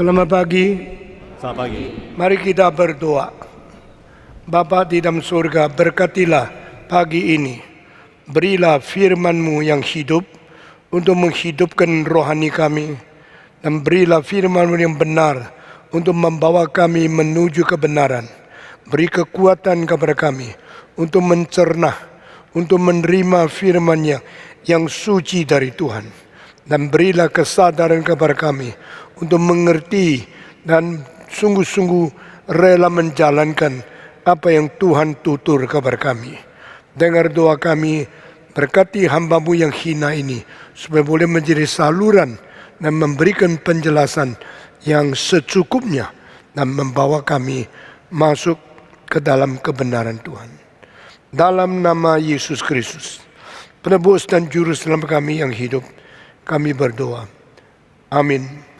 Selamat pagi. Selamat pagi. Mari kita berdoa. Bapa di dalam surga, berkatilah pagi ini. Berilah firman-Mu yang hidup untuk menghidupkan rohani kami. Dan berilah firman-Mu yang benar untuk membawa kami menuju kebenaran. Beri kekuatan kepada kami untuk mencerna, untuk menerima firman-Nya yang suci dari Tuhan. Dan berilah kesadaran kepada kami untuk mengerti dan sungguh-sungguh rela menjalankan apa yang Tuhan tutur kepada kami. Dengar doa kami, berkati hamba-Mu yang hina ini, supaya boleh menjadi saluran dan memberikan penjelasan yang secukupnya dan membawa kami masuk ke dalam kebenaran Tuhan. Dalam nama Yesus Kristus, penebus dan juru selamat kami yang hidup, kami berdoa. Amin.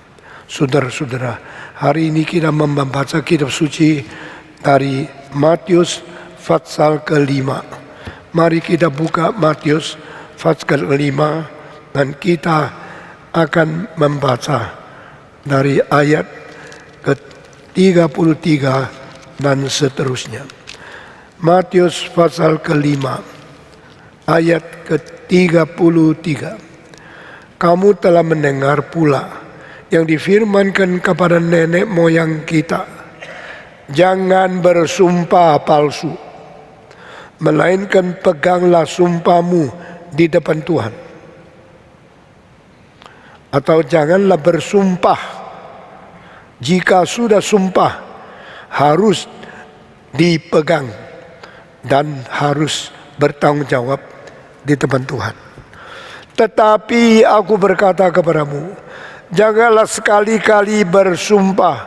Saudara-saudara, hari ini kita membaca kitab suci dari Matius pasal ke-5. Mari kita buka Matius pasal ke-5 dan kita akan membaca dari ayat ke-33 dan seterusnya. Matius pasal ke-5 ayat ke-33. Kamu telah mendengar pula yang difirmankan kepada nenek moyang kita, jangan bersumpah palsu, melainkan peganglah sumpahmu di depan Tuhan. Atau janganlah bersumpah, jika sudah sumpah harus dipegang dan harus bertanggung jawab di depan Tuhan. Tetapi aku berkata kepadamu, janganlah sekali-kali bersumpah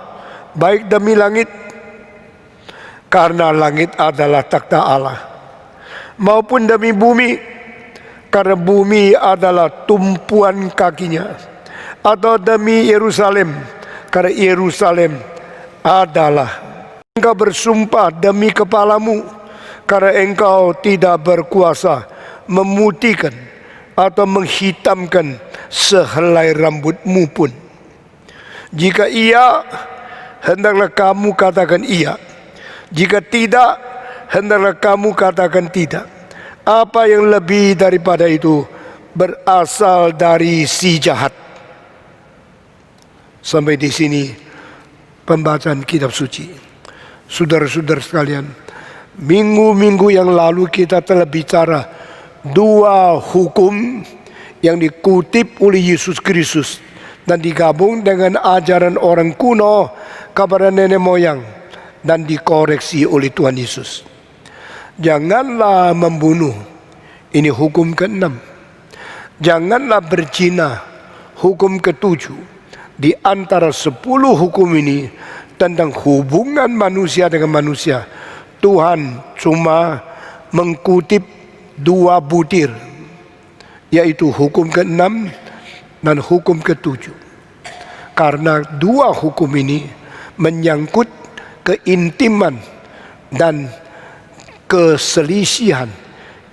baik demi langit, karena langit adalah takhta Allah, maupun demi bumi, karena bumi adalah tumpuan kakinya, atau demi Yerusalem, karena Yerusalem adalah. Engkau bersumpah demi kepalamu, karena engkau tidak berkuasa memutihkan atau menghitamkan sehelai rambutmu pun. Jika iya, hendaklah kamu katakan iya. Jika tidak, hendaklah kamu katakan tidak. Apa yang lebih daripada itu berasal dari si jahat. Sampai di sini pembacaan kitab suci. Saudara-saudara sekalian, minggu-minggu yang lalu kita telah bicara dua hukum yang dikutip oleh Yesus Kristus dan digabung dengan ajaran orang kuno kepada nenek moyang dan dikoreksi oleh Tuhan Yesus. Janganlah membunuh, ini hukum ke-6. Janganlah berzina, hukum ke-7. Di antara 10 hukum ini tentang hubungan manusia dengan manusia, Tuhan cuma mengutip 2 butir, yaitu hukum ke-6 dan hukum ke-7. Karena 2 hukum ini menyangkut keintiman dan keselisihan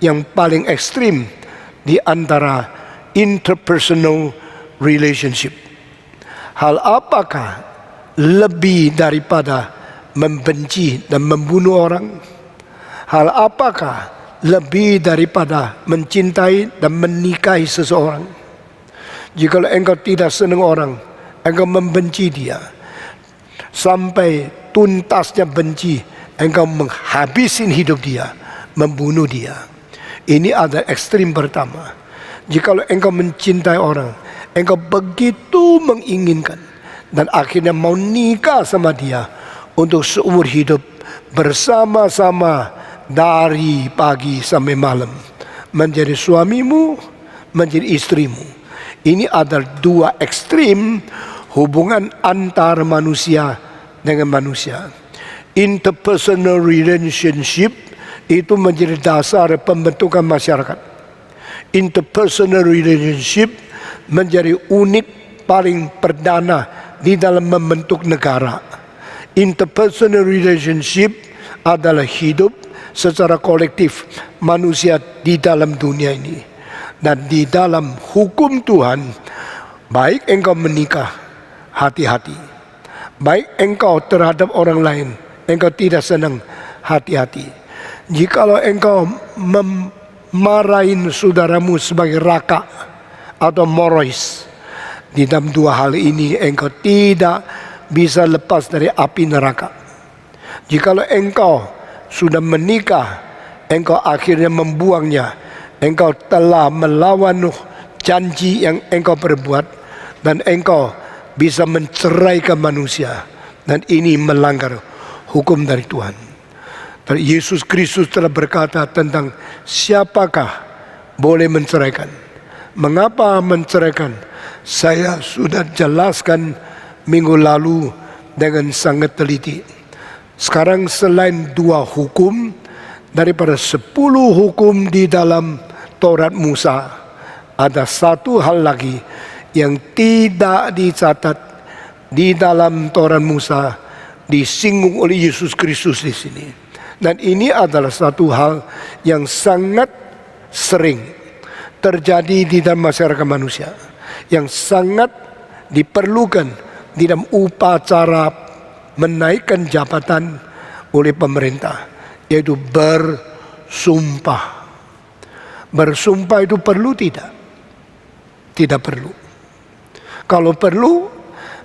yang paling ekstrim di antara interpersonal relationship. Hal apakah lebih daripada membenci dan membunuh orang? Hal apakah lebih daripada mencintai dan menikahi seseorang? Jika engkau tidak senang orang, engkau membenci dia, sampai tuntasnya benci, engkau menghabisin hidup dia, membunuh dia. Ini adalah ekstrim pertama. Jika engkau mencintai orang, engkau begitu menginginkan dan akhirnya mau nikah sama dia untuk seumur hidup, bersama-sama dari pagi sampai malam, menjadi suamimu, menjadi istrimu. Ini adalah 2 ekstrim hubungan antar manusia dengan manusia. Interpersonal relationship itu menjadi dasar pembentukan masyarakat. Interpersonal relationship menjadi unit paling perdana di dalam membentuk negara. Interpersonal relationship adalah hidup secara kolektif manusia di dalam dunia ini. Dan di dalam hukum Tuhan, baik engkau menikah, hati-hati. baik engkau terhadap orang lain, engkau tidak senang, hati-hati. Jikalau engkau memarahin saudaramu sebagai raka atau morois, di dalam dua hal ini engkau tidak bisa lepas dari api neraka. Jikalau engkau sudah menikah, engkau akhirnya membuangnya, engkau telah melawan janji yang engkau perbuat, dan engkau bisa menceraikan manusia, dan ini melanggar hukum dari Tuhan. Dan Yesus Kristus telah berkata tentang siapakah boleh menceraikan. Mengapa menceraikan? Saya sudah jelaskan minggu lalu dengan sangat teliti. Sekarang selain 2 hukum daripada 10 hukum di dalam Taurat Musa, ada satu hal lagi yang tidak dicatat di dalam Taurat Musa, disinggung oleh Yesus Kristus di sini. Dan ini adalah satu hal yang sangat sering terjadi di dalam masyarakat manusia, yang sangat diperlukan di dalam upacara menaikkan jabatan oleh pemerintah, yaitu bersumpah. Bersumpah itu perlu tidak? Tidak perlu. Kalau perlu,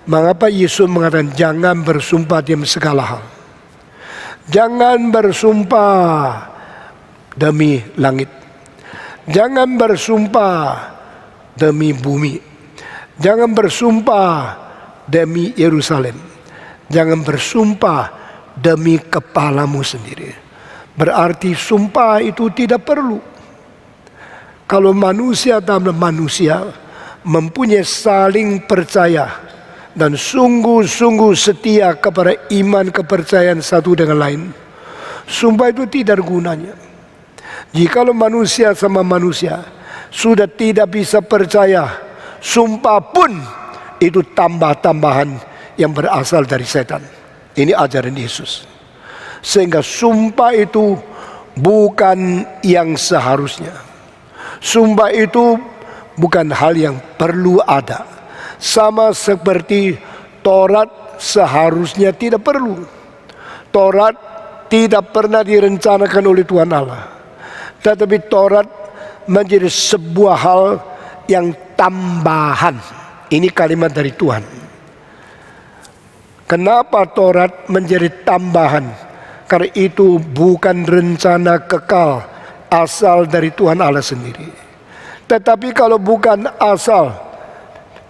mengapa Yesus mengatakan jangan bersumpah dalam segala hal? Jangan bersumpah demi langit. Jangan bersumpah demi bumi. Jangan bersumpah demi Yerusalem. Jangan bersumpah demi kepalamu sendiri. Berarti sumpah itu tidak perlu. Kalau manusia dalam manusia mempunyai saling percaya dan sungguh-sungguh setia kepada iman kepercayaan satu dengan lain, sumpah itu tidak ada gunanya. Jikalau manusia sama manusia sudah tidak bisa percaya, sumpah pun itu tambah-tambahan yang berasal dari setan. Ini ajaran Yesus. Sehingga sumpah itu bukan yang seharusnya. Sumpah itu bukan hal yang perlu ada. Sama seperti Taurat seharusnya tidak perlu. Taurat tidak pernah direncanakan oleh Tuhan Allah. Tetapi Taurat menjadi sebuah hal yang tambahan. Ini kalimat dari Tuhan. Kenapa Taurat menjadi tambahan? Karena itu bukan rencana kekal asal dari Tuhan Allah sendiri. Tetapi kalau bukan asal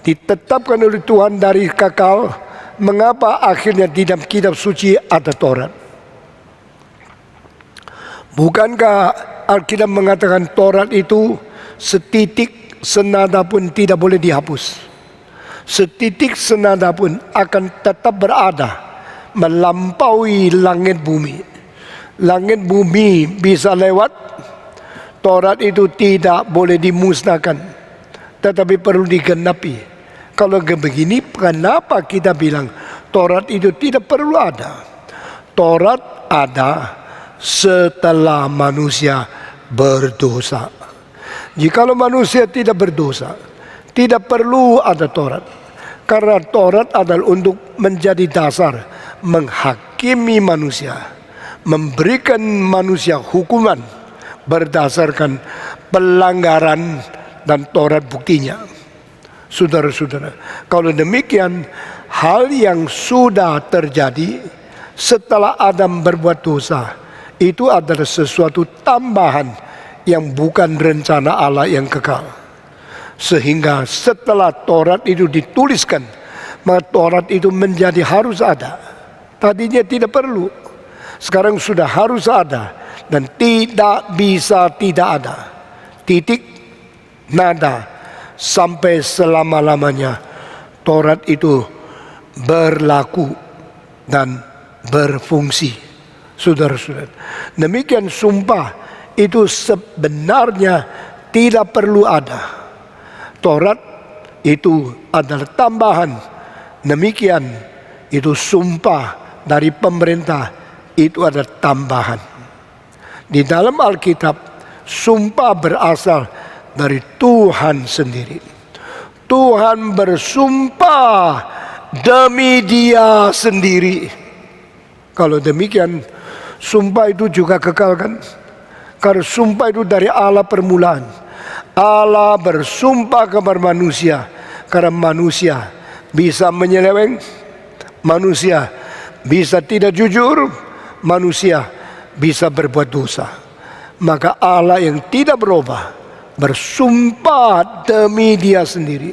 ditetapkan oleh Tuhan dari kekal, mengapa akhirnya di dalam kitab suci ada Taurat? Bukankah Alkitab mengatakan Taurat itu setitik senada pun tidak boleh dihapus? Setitik senada pun akan tetap berada melampaui langit bumi. Langit bumi bisa lewat, Taurat itu tidak boleh dimusnahkan, tetapi perlu digenapi. Kalau begini, kenapa kita bilang Taurat itu tidak perlu ada? Taurat ada setelah manusia berdosa. Jikalau manusia tidak berdosa, tidak perlu ada Taurat. Karena Taurat adalah untuk menjadi dasar menghakimi manusia, memberikan manusia hukuman berdasarkan pelanggaran, dan Taurat buktinya. Saudara-saudara, kalau demikian, hal yang sudah terjadi setelah Adam berbuat dosa itu adalah sesuatu tambahan yang bukan rencana Allah yang kekal. Sehingga setelah Taurat itu dituliskan, maka Taurat itu menjadi harus ada. Tadinya tidak perlu, sekarang sudah harus ada, dan tidak bisa tidak ada. Titik, nada, sampai selama-lamanya Taurat itu berlaku dan berfungsi. Saudara-saudara, demikian sumpah itu sebenarnya tidak perlu ada. Taurat itu adalah tambahan. Demikian itu sumpah dari pemerintah itu ada tambahan. Di dalam Alkitab, sumpah berasal dari Tuhan sendiri. Tuhan bersumpah demi Dia sendiri. Kalau demikian, sumpah itu juga kekal kan? Karena sumpah itu dari Allah permulaan. Allah bersumpah kepada manusia, karena manusia bisa menyeleweng, manusia bisa tidak jujur, manusia bisa berbuat dosa. Maka Allah yang tidak berubah bersumpah demi Dia sendiri.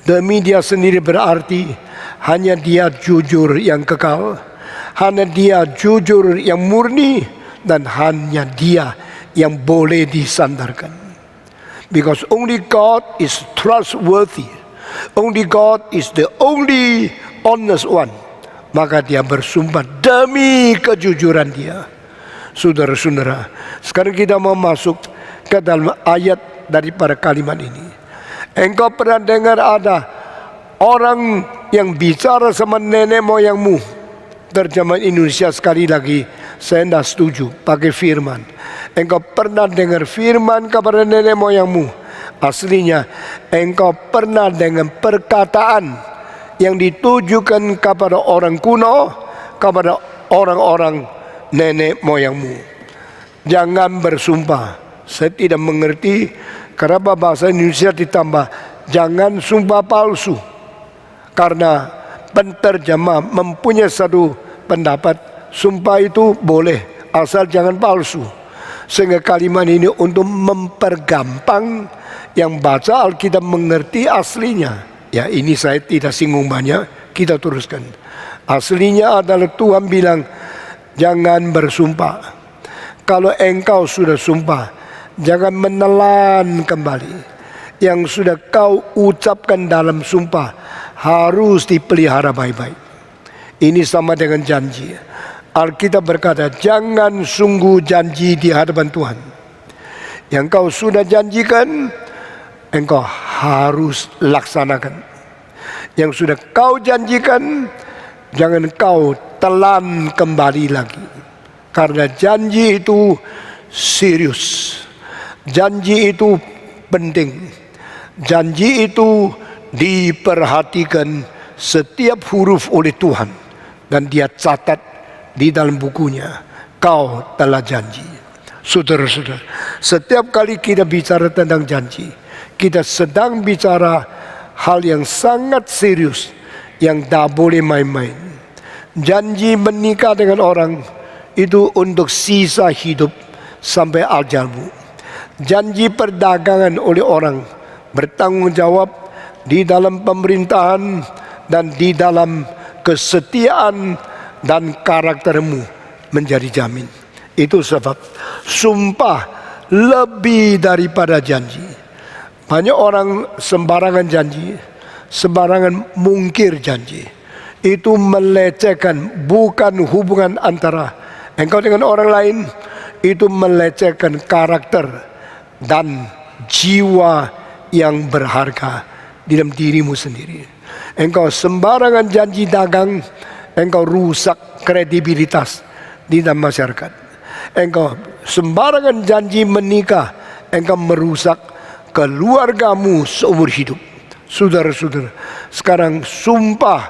Demi Dia sendiri berarti hanya Dia jujur yang kekal, hanya Dia jujur yang murni, dan hanya Dia yang boleh disandarkan. Because only God is trustworthy, only God is the only honest one. Maka Dia bersumpah demi kejujuran Dia. Saudara-saudara, sekarang kita mau masuk ke dalam ayat daripada kalimat ini. Engkau pernah dengar ada orang yang bicara sama nenek moyangmu? Terjemahan Indonesia sekali lagi, saya tidak setuju pakai firman. Engkau pernah dengar firman kepada nenek moyangmu? Aslinya, engkau pernah dengan perkataan yang ditujukan kepada orang kuno, kepada orang-orang nenek moyangmu. Jangan bersumpah. Saya tidak mengerti kenapa bahasa Indonesia ditambah jangan sumpah palsu. Karena penterjemah mempunyai satu pendapat, sumpah itu boleh asal jangan palsu. Sehingga kalimat ini untuk mempergampang yang baca Alkitab mengerti aslinya. Ya, ini saya tidak singgung banyak, kita teruskan. Aslinya adalah Tuhan bilang jangan bersumpah. Kalau engkau sudah sumpah, jangan menelan kembali. Yang sudah kau ucapkan dalam sumpah harus dipelihara baik-baik. Ini sama dengan janji. Alkitab berkata, jangan sungguh janji di hadapan Tuhan. Yang kau sudah janjikan, engkau harus laksanakan. Yang sudah kau janjikan, jangan kau telan kembali lagi. Karena janji itu serius. Janji itu penting. Janji itu diperhatikan setiap huruf oleh Tuhan. Dan Dia catat di dalam bukunya, kau telah janji. Saudara-saudara, setiap kali kita bicara tentang janji, kita sedang bicara hal yang sangat serius, yang tak boleh main-main. Janji menikah dengan orang itu untuk sisa hidup sampai ajalmu. Janji perdagangan oleh orang bertanggung jawab di dalam pemerintahan dan di dalam kesetiaan dan karaktermu menjadi jamin. Itu sebab sumpah lebih daripada janji. Banyak orang sembarangan janji, sembarangan mungkir janji. Itu melecehkan, bukan hubungan antara engkau dengan orang lain. Itu melecehkan karakter dan jiwa yang berharga di dalam dirimu sendiri. Engkau sembarangan janji dagang, engkau rusak kredibilitas di dalam masyarakat. Engkau sembarangan janji menikah, engkau merusak keluargamu seumur hidup. Saudara-saudara, sekarang sumpah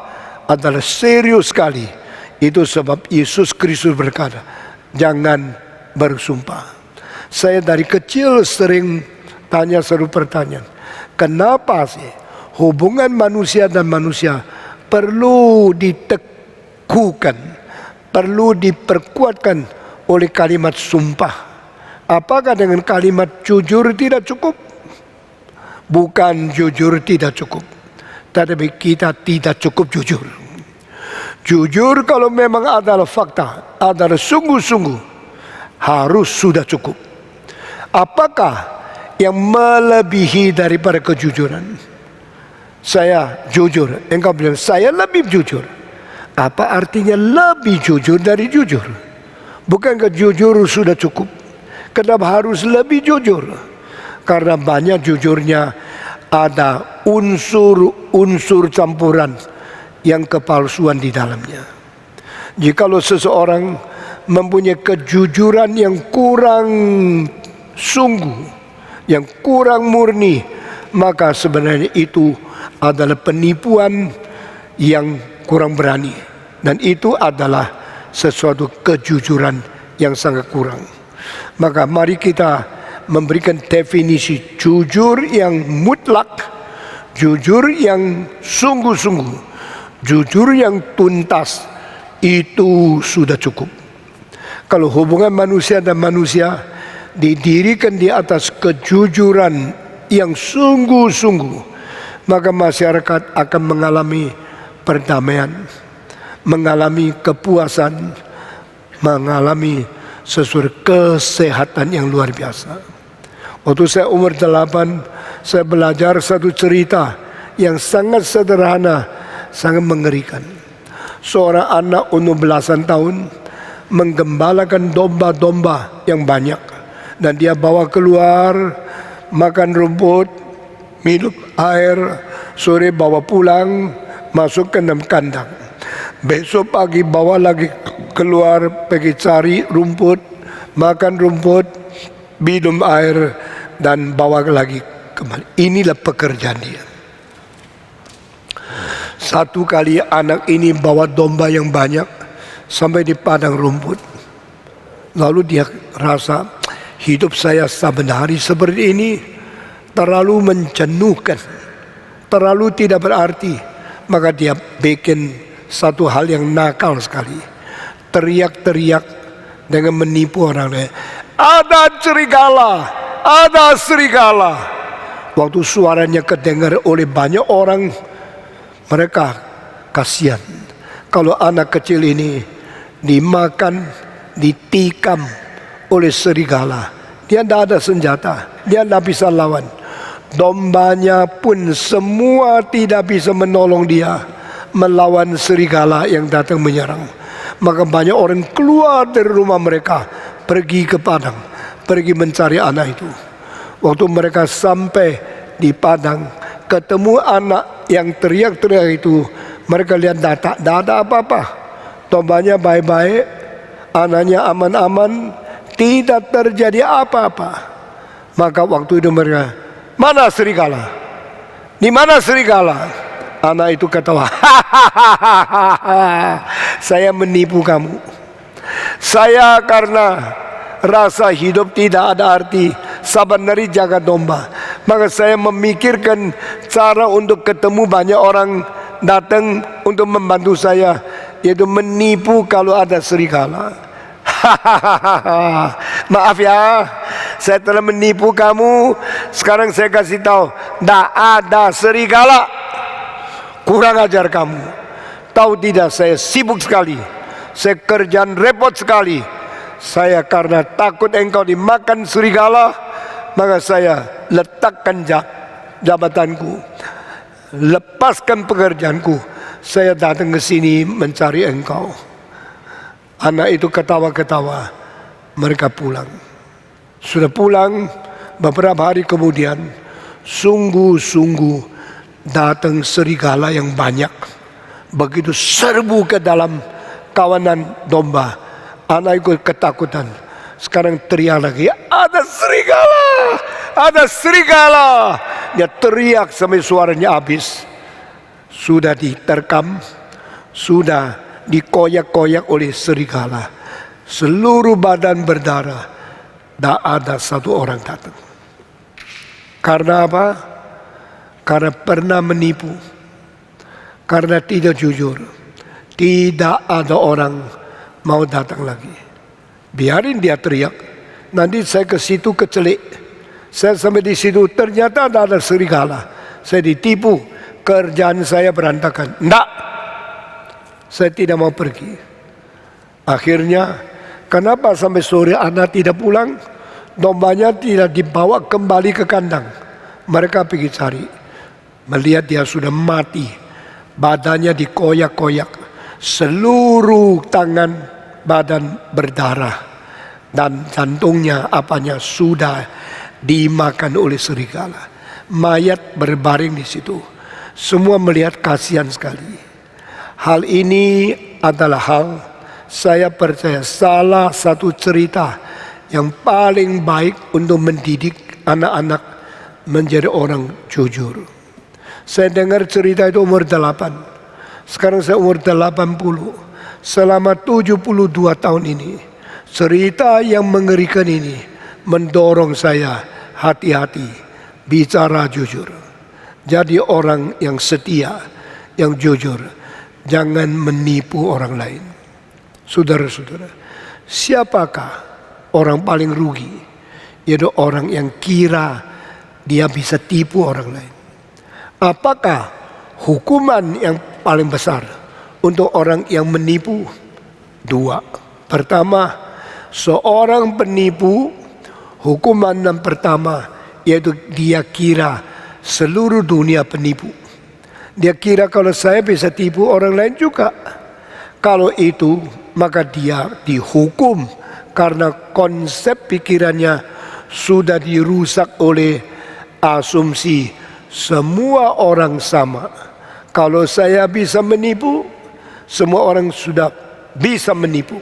adalah serius sekali. Itu sebab Yesus Kristus berkata, jangan bersumpah. Saya dari kecil sering tanya satu pertanyaan, kenapa sih hubungan manusia dan manusia perlu diteguhkan, perlu diperkuatkan oleh kalimat sumpah? Apakah dengan kalimat jujur tidak cukup? Bukan jujur tidak cukup, tetapi kita tidak cukup jujur. Jujur kalau memang adalah fakta, adalah sungguh-sungguh, harus sudah cukup. Apakah yang melebihi daripada kejujuran? Saya jujur, engkau bilang saya lebih jujur. Apa artinya lebih jujur dari jujur? Bukankah jujur sudah cukup? Kenapa harus lebih jujur? Karena banyak jujurnya ada unsur-unsur campuran yang kepalsuan di dalamnya. Jikalau seseorang mempunyai kejujuran yang kurang sungguh, yang kurang murni, maka sebenarnya itu adalah penipuan yang kurang berani. Dan itu adalah sesuatu kejujuran yang sangat kurang. Maka mari kita memberikan definisi jujur yang mutlak, jujur yang sungguh-sungguh, jujur yang tuntas, itu sudah cukup. Kalau hubungan manusia dan manusia didirikan di atas kejujuran yang sungguh-sungguh, maka masyarakat akan mengalami perdamaian, mengalami kepuasan, mengalami sesuatu kesehatan yang luar biasa. Waktu saya umur 8, saya belajar satu cerita yang sangat sederhana, sangat mengerikan. Seorang anak umur belasan tahun menggembalakan domba-domba yang banyak, dan dia bawa keluar makan rumput, minum air, sore bawa pulang, masuk ke dalam kandang. Besok pagi bawa lagi keluar, pergi cari rumput, makan rumput, minum air, dan bawa lagi kembali. Inilah pekerjaan dia. Satu kali anak ini bawa domba yang banyak sampai di padang rumput. Lalu dia rasa, hidup saya saban hari seperti ini terlalu menjenuhkan, terlalu tidak berarti. Maka dia bikin satu hal yang nakal sekali. Teriak-teriak dengan menipu orang lain. Ada serigala, ada serigala. Waktu suaranya kedengar oleh banyak orang, mereka kasihan. Kalau anak kecil ini dimakan, ditikam oleh serigala, dia tidak ada senjata, dia tidak bisa lawan. Dombanya pun semua tidak bisa menolong dia melawan serigala yang datang menyerang. Maka banyak orang keluar dari rumah mereka, pergi ke padang, pergi mencari anak itu. Waktu mereka sampai di padang, ketemu anak yang teriak-teriak itu, mereka lihat tidak ada apa-apa. Dombanya baik-baik, anaknya aman-aman, tidak terjadi apa-apa. Maka waktu itu mereka, mana serigala? Di mana serigala? Anak itu ketawa, saya menipu kamu. Saya karena rasa hidup tidak ada arti, saban hari jaga domba, maka saya memikirkan cara untuk ketemu banyak orang datang untuk membantu saya, yaitu menipu kalau ada serigala. Maaf ya, saya telah menipu kamu. Sekarang saya kasih tahu, tidak ada serigala. Kurang ajar kamu. Tahu tidak, saya sibuk sekali, saya kerjaan repot sekali. Saya karena takut engkau dimakan serigala, maka saya letakkan jabatanku, lepaskan pekerjaanku, saya datang ke sini mencari engkau. Anak itu ketawa-ketawa, mereka pulang. Sudah pulang, beberapa hari kemudian, sungguh-sungguh datang serigala yang banyak. Begitu serbu ke dalam kawanan domba, anak itu ketakutan. Sekarang teriak lagi, ada serigala, ada serigala. Dia teriak sampai suaranya habis. Sudah diterkam, sudah dikoyak-koyak oleh serigala. Seluruh badan berdarah, tidak ada satu orang datang. Karena apa? Karena pernah menipu, karena tidak jujur. Tidak ada orang mau datang lagi. Biarin dia teriak. Nanti saya ke situ kecelik. Saya sampai di situ ternyata ada serigala. Saya ditipu, kerjaan saya berantakan. Enggak, saya tidak mau pergi. Akhirnya, kenapa sampai sore anak tidak pulang? Dombanya tidak dibawa kembali ke kandang. Mereka pergi cari, melihat dia sudah mati, badannya dikoyak-koyak, seluruh tangan badan berdarah, dan jantungnya apanya sudah dimakan oleh serigala. Mayat berbaring di situ. Semua melihat, kasihan sekali. Hal ini adalah hal, saya percaya, salah satu cerita yang paling baik untuk mendidik anak-anak menjadi orang jujur. Saya dengar cerita itu umur 8. Sekarang saya umur 80. Selama 72 tahun ini, cerita yang mengerikan ini mendorong saya hati-hati, bicara jujur. Jadi orang yang setia, yang jujur. Jangan menipu orang lain. Saudara-saudara, siapakah orang paling rugi? Yaitu orang yang kira dia bisa tipu orang lain. Apakah hukuman yang paling besar untuk orang yang menipu? Dua. Pertama, seorang penipu, hukuman yang pertama yaitu dia kira seluruh dunia penipu. Dia kira kalau saya bisa tipu orang lain juga. Kalau itu maka dia dihukum karena konsep pikirannya sudah dirusak oleh asumsi semua orang sama. Kalau saya bisa menipu, semua orang sudah bisa menipu.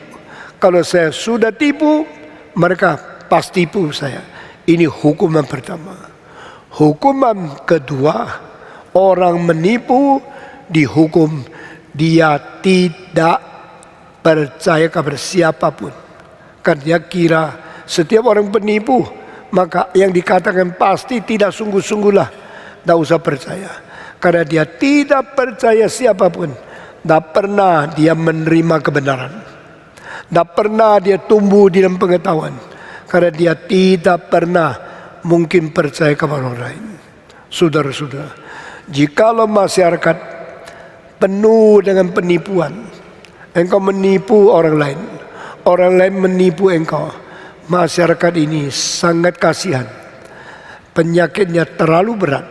Kalau saya sudah tipu, mereka pasti tipu saya. Ini hukuman pertama. Hukuman kedua, orang menipu dihukum dia tidak percaya kepada siapapun. Karena dia kira setiap orang penipu, maka yang dikatakan pasti tidak sungguh-sungguhlah. Tidak usah percaya. Karena dia tidak percaya siapapun. Tidak pernah dia menerima kebenaran. Tidak pernah dia tumbuh di dalam pengetahuan. Karena dia tidak pernah mungkin percaya kepada orang lain. Saudara-saudara, jikalau masyarakat penuh dengan penipuan, engkau menipu orang lain menipu engkau, masyarakat ini sangat kasihan. Penyakitnya terlalu berat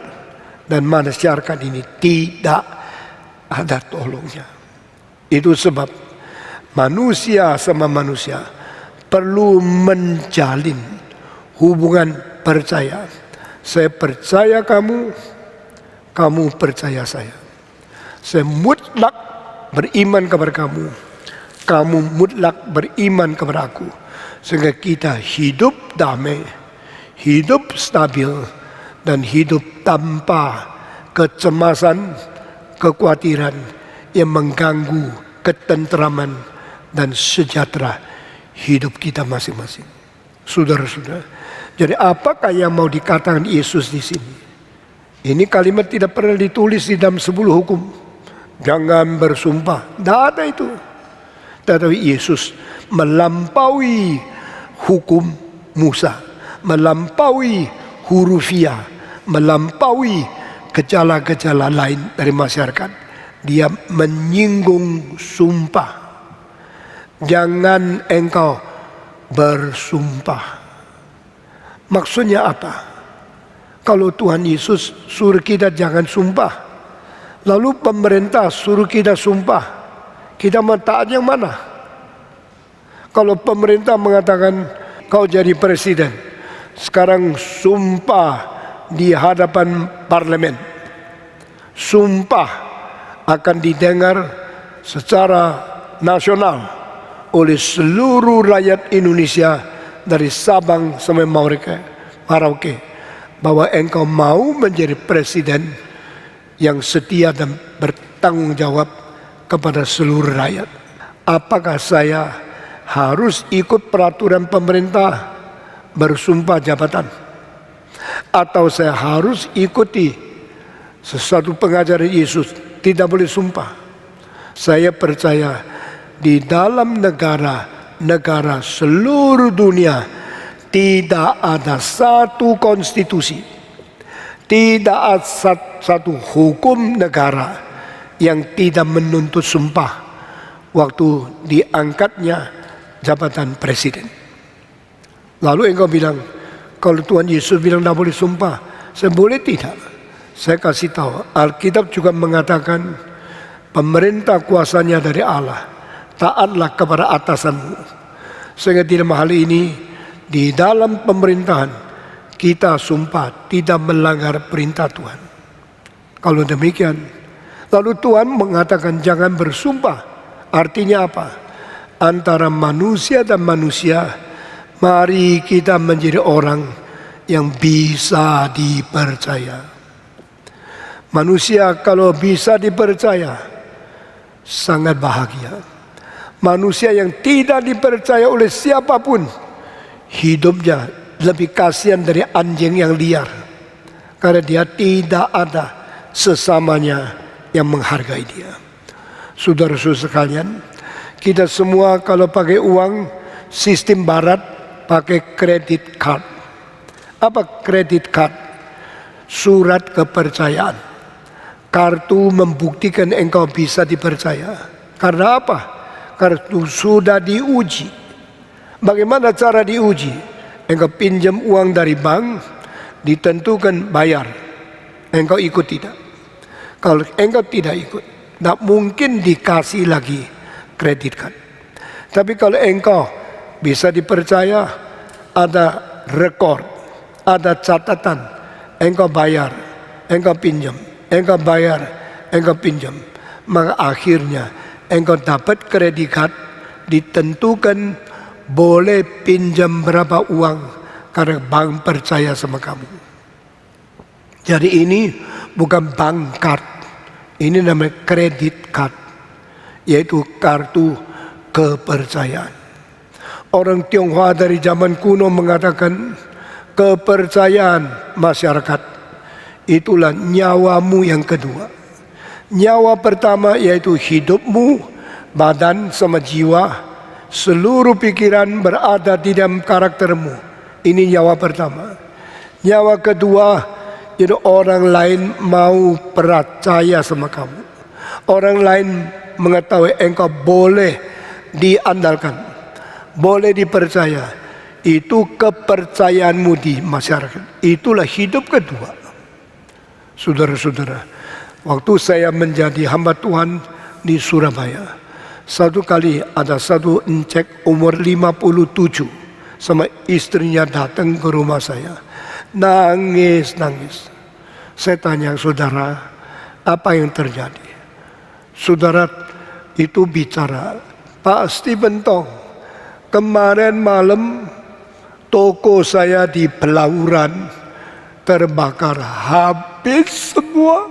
dan masyarakat ini tidak ada tolongnya. Itu sebab manusia sama manusia perlu menjalin hubungan percaya. Saya percaya kamu, kamu percaya saya. Saya mutlak beriman kepada kamu, kamu mutlak beriman kepada aku. Sehingga kita hidup damai, hidup stabil, dan hidup tanpa kecemasan, kekhawatiran yang mengganggu ketentraman dan sejahtera hidup kita masing-masing. Saudara-saudara, jadi apakah yang mau dikatakan Yesus di sini? Ini kalimat tidak pernah ditulis di dalam 10 hukum. Jangan bersumpah, tidak ada itu. Tetapi Yesus melampaui hukum Musa, melampaui hurufiah, melampaui gejala-gejala lain dari masyarakat. Dia menyinggung sumpah. Jangan engkau bersumpah. Maksudnya apa? Kalau Tuhan Yesus suruh kita jangan sumpah, lalu pemerintah suruh kita sumpah, kita mau taat yang mana? Kalau pemerintah mengatakan kau jadi presiden, sekarang sumpah di hadapan parlemen, sumpah akan didengar secara nasional oleh seluruh rakyat Indonesia dari Sabang sampai Merauke, bahwa engkau mau menjadi presiden yang setia dan bertanggung jawab kepada seluruh rakyat. Apakah saya harus ikut peraturan pemerintah bersumpah jabatan, atau saya harus ikuti sesuatu pengajaran Yesus tidak boleh sumpah? Saya percaya di dalam negara seluruh dunia tidak ada satu konstitusi, tidak ada satu hukum negara yang tidak menuntut sumpah waktu diangkatnya jabatan presiden. Lalu engkau bilang, kalau Tuhan Yesus bilang tidak boleh sumpah, saya boleh tidak? Saya kasih tahu, Alkitab juga mengatakan pemerintah kuasanya dari Allah, taatlah kepada atasanmu. Sehingga di dalam hal ini, di dalam pemerintahan kita sumpah tidak melanggar perintah Tuhan. Kalau demikian, lalu Tuhan mengatakan jangan bersumpah. Artinya apa? Antara manusia dan manusia, mari kita menjadi orang yang bisa dipercaya. Manusia kalau bisa dipercaya, sangat bahagia. Manusia yang tidak dipercaya oleh siapapun, hidupnya lebih kasihan dari anjing yang liar, karena dia tidak ada sesamanya yang menghargai dia. Saudara-saudara sekalian, kita semua kalau pakai uang sistem barat pakai kredit card. Apa kredit card? Surat kepercayaan. Kartu membuktikan engkau bisa dipercaya. Karena apa? Karena sudah diuji. Bagaimana cara diuji? Engkau pinjam uang dari bank, ditentukan bayar. Engkau ikut tidak? Kalau engkau tidak ikut, tidak mungkin dikasih lagi kredit card. Tapi kalau engkau bisa dipercaya, ada rekor, ada catatan, engkau bayar, engkau pinjam, engkau bayar, engkau pinjam, maka akhirnya engkau dapat kredit card, ditentukan boleh pinjam berapa uang karena bank percaya sama kamu. Jadi ini bukan bank card, ini namanya kredit card, yaitu kartu kepercayaan. Orang Tionghoa dari zaman kuno mengatakan kepercayaan masyarakat itulah nyawamu yang kedua. Nyawa pertama yaitu hidupmu, badan sama jiwa, seluruh pikiran berada di dalam karaktermu. Ini nyawa pertama. Nyawa kedua yaitu orang lain mau percaya sama kamu. Orang lain mengetahui engkau boleh diandalkan, boleh dipercaya. Itu kepercayaanmu di masyarakat. Itulah hidup kedua. Saudara-saudara, waktu saya menjadi hamba Tuhan di Surabaya, satu kali ada satu encek umur 57 sama istrinya datang ke rumah saya, nangis. Saya tanya, saudara, apa yang terjadi? Saudara itu bicara, Pak Stephen Tong, kemarin malam toko saya di Belauran terbakar habis semua.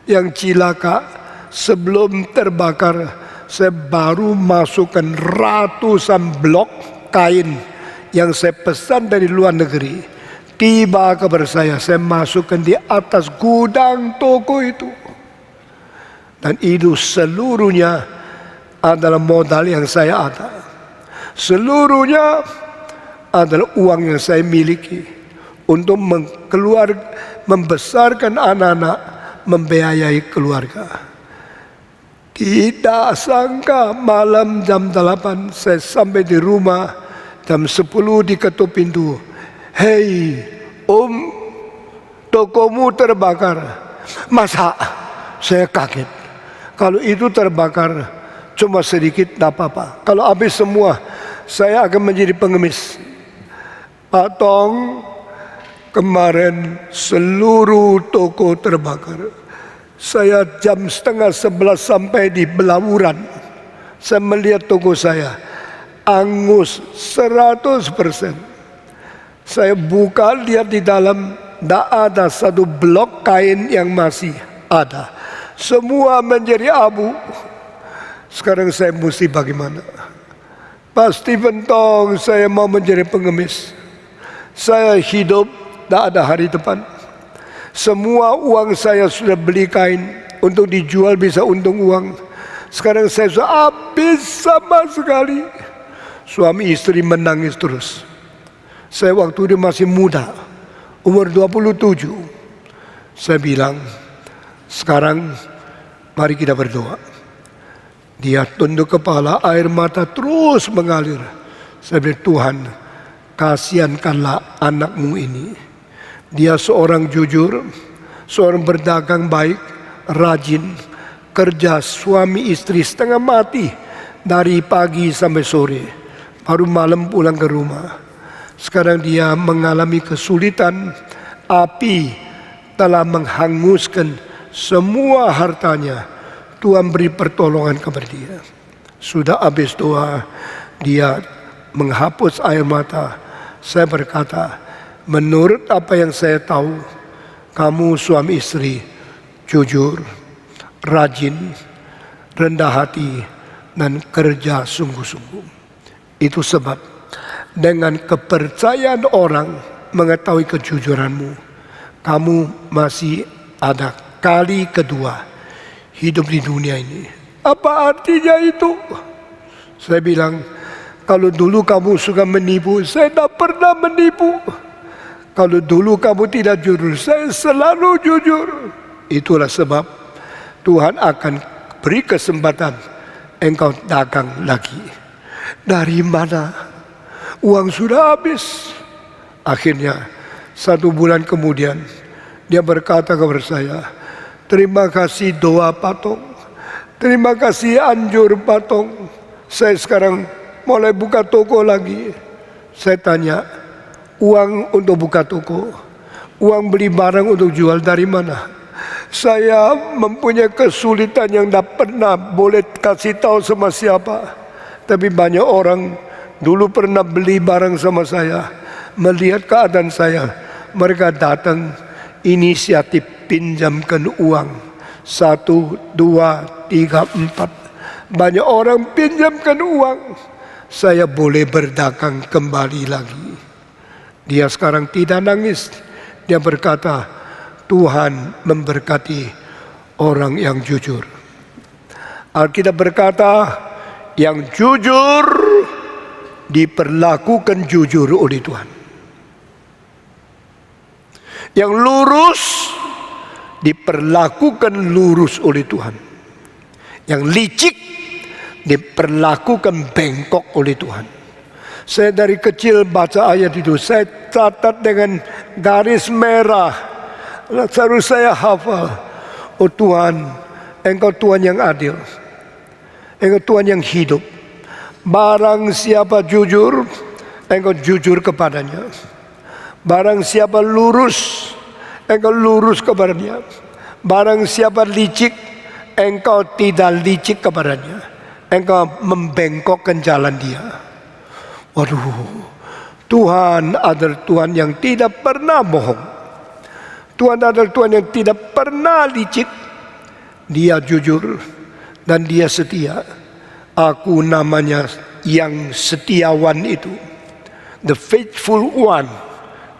Yang cilaka, sebelum terbakar saya baru masukkan ratusan blok kain yang saya pesan dari luar negeri. Tiba kabar saya masukkan di atas gudang toko itu. Dan itu seluruhnya adalah modal yang saya ada. Seluruhnya adalah uang yang saya miliki untuk membesarkan anak-anak, membiayai keluarga. Tidak sangka malam jam 8 saya sampai di rumah, jam 10 diketuk pintu. Hei, Om, tokomu terbakar. Masa? Saya kaget. Kalau itu terbakar cuma sedikit tidak apa-apa. Kalau habis semua, saya akan menjadi pengemis. Pak Tong, kemarin seluruh toko terbakar. Saya jam 10:30 sampai di Belauran. Saya melihat toko saya angus 100%. Saya buka, lihat di dalam, tidak ada satu blok kain yang masih ada. Semua menjadi abu. Sekarang saya mesti bagaimana? Pak Stephen Tong, saya mau menjadi pengemis. Saya hidup, tidak ada hari depan. Semua uang saya sudah beli kain, untuk dijual bisa untung uang. Sekarang saya sudah habis sama sekali. Suami istri menangis terus. Saya waktu itu masih muda, umur 27. Saya bilang, sekarang mari kita berdoa. Dia tunduk kepala, air mata terus mengalir. Saya bilang, Tuhan, kasihankanlah anakmu ini. Dia seorang jujur, seorang berdagang baik, rajin, kerja suami istri setengah mati dari pagi sampai sore, baru malam pulang ke rumah. Sekarang dia mengalami kesulitan, api telah menghanguskan semua hartanya. Tuhan beri pertolongan kepada dia. Sudah habis doa, dia menghapus air mata. Saya berkata, menurut apa yang saya tahu, kamu suami istri jujur, rajin, rendah hati, dan kerja sungguh-sungguh. Itu sebab dengan kepercayaan orang mengetahui kejujuranmu, kamu masih ada kali kedua hidup di dunia ini. Apa artinya itu? Saya bilang, kalau dulu kamu suka menipu, saya tidak pernah menipu. Kalau dulu kamu tidak jujur, saya selalu jujur. Itulah sebab Tuhan akan beri kesempatan engkau dagang lagi. Dari mana? Uang sudah habis. Akhirnya 1 bulan kemudian dia berkata kepada saya, terima kasih doa Patong, terima kasih anjur Patong, saya sekarang mulai buka toko lagi. Saya tanya, uang untuk buka toko, uang beli barang untuk jual dari mana? Saya mempunyai kesulitan yang tidak pernah boleh kasih tahu sama siapa. Tapi banyak orang dulu pernah beli barang sama saya, melihat keadaan saya, mereka datang inisiatif pinjamkan uang. 1, 2, 3, 4. Banyak orang pinjamkan uang. Saya boleh berdagang kembali lagi. Dia sekarang tidak nangis. Dia berkata, Tuhan memberkati orang yang jujur. Alkitab berkata, yang jujur diperlakukan jujur oleh Tuhan. Yang lurus diperlakukan lurus oleh Tuhan. Yang licik diperlakukan bengkok oleh Tuhan. Saya dari kecil baca ayat itu, saya catat dengan garis merah, lalu saya hafal. Oh Tuhan, Engkau Tuhan yang adil, Engkau Tuhan yang hidup. Barang siapa jujur, Engkau jujur kepadanya. Barang siapa lurus, Engkau lurus kepadanya. Barang siapa licik, Engkau tidak licik kepadanya. Engkau membengkokkan jalan dia. Waduh, Tuhan adalah Tuhan yang tidak pernah bohong. Tuhan adalah Tuhan yang tidak pernah licik. Dia jujur dan dia setia. Aku namanya yang setiawan itu. The faithful one.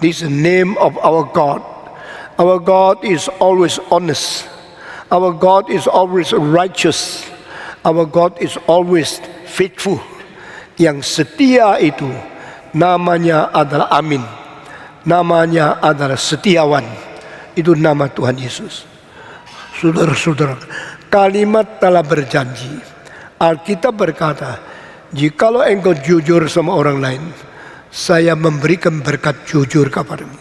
This is the name of our God. Our God is always honest. Our God is always righteous. Our God is always faithful. Yang setia itu namanya adalah Amin. Namanya adalah setiawan. Itu nama Tuhan Yesus. Saudara-saudara, kalimat telah berjanji. Alkitab berkata, jikalau engkau jujur sama orang lain, saya memberikan berkat jujur kepadamu.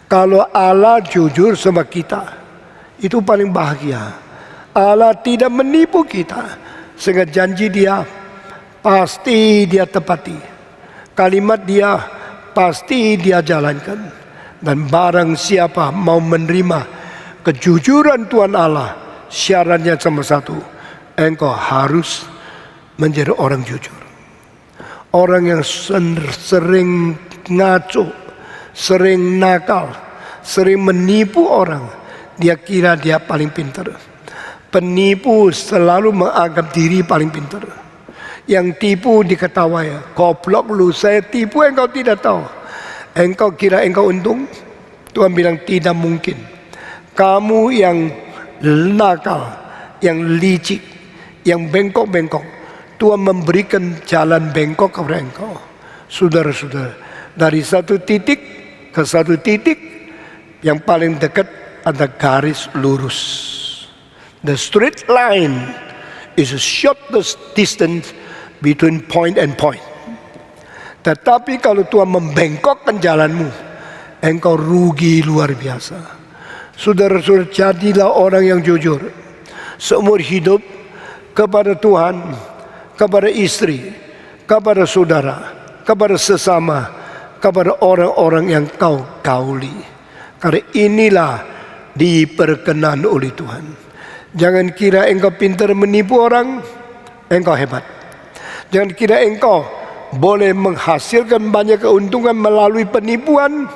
Kalau Allah jujur sama kita, itu paling bahagia. Allah tidak menipu kita, sehingga janji dia pasti dia tepati. Kalimat dia pasti dia jalankan. Dan barang siapa mau menerima kejujuran Tuhan Allah, syaratnya cuma satu, engkau harus menjadi orang jujur. Orang yang sering ngaco, sering nakal, sering menipu orang, dia kira dia paling pintar. Penipu selalu menganggap diri paling pintar. Yang tipu diketawai, goblok lu, saya tipu engkau tidak tahu. Engkau kira engkau untung? Tuhan bilang tidak mungkin. Kamu yang nakal, yang licik, yang bengkok-bengkok, Tuhan memberikan jalan bengkok kepada engkau. Saudara-saudara, dari satu titik ke satu titik, yang paling dekat ada garis lurus. The straight line is the shortest distance between point and point. Tetapi kalau Tuhan membengkokkan jalanmu, engkau rugi luar biasa. Saudara-saudara, jadilah orang yang jujur seumur hidup kepada Tuhan, kepada istri, kepada saudara, kepada sesama, kepada orang-orang yang kau gauli. Karena inilah diperkenan oleh Tuhan. Jangan kira engkau pintar menipu orang, engkau hebat. Jangan kira engkau boleh menghasilkan banyak keuntungan melalui penipuan,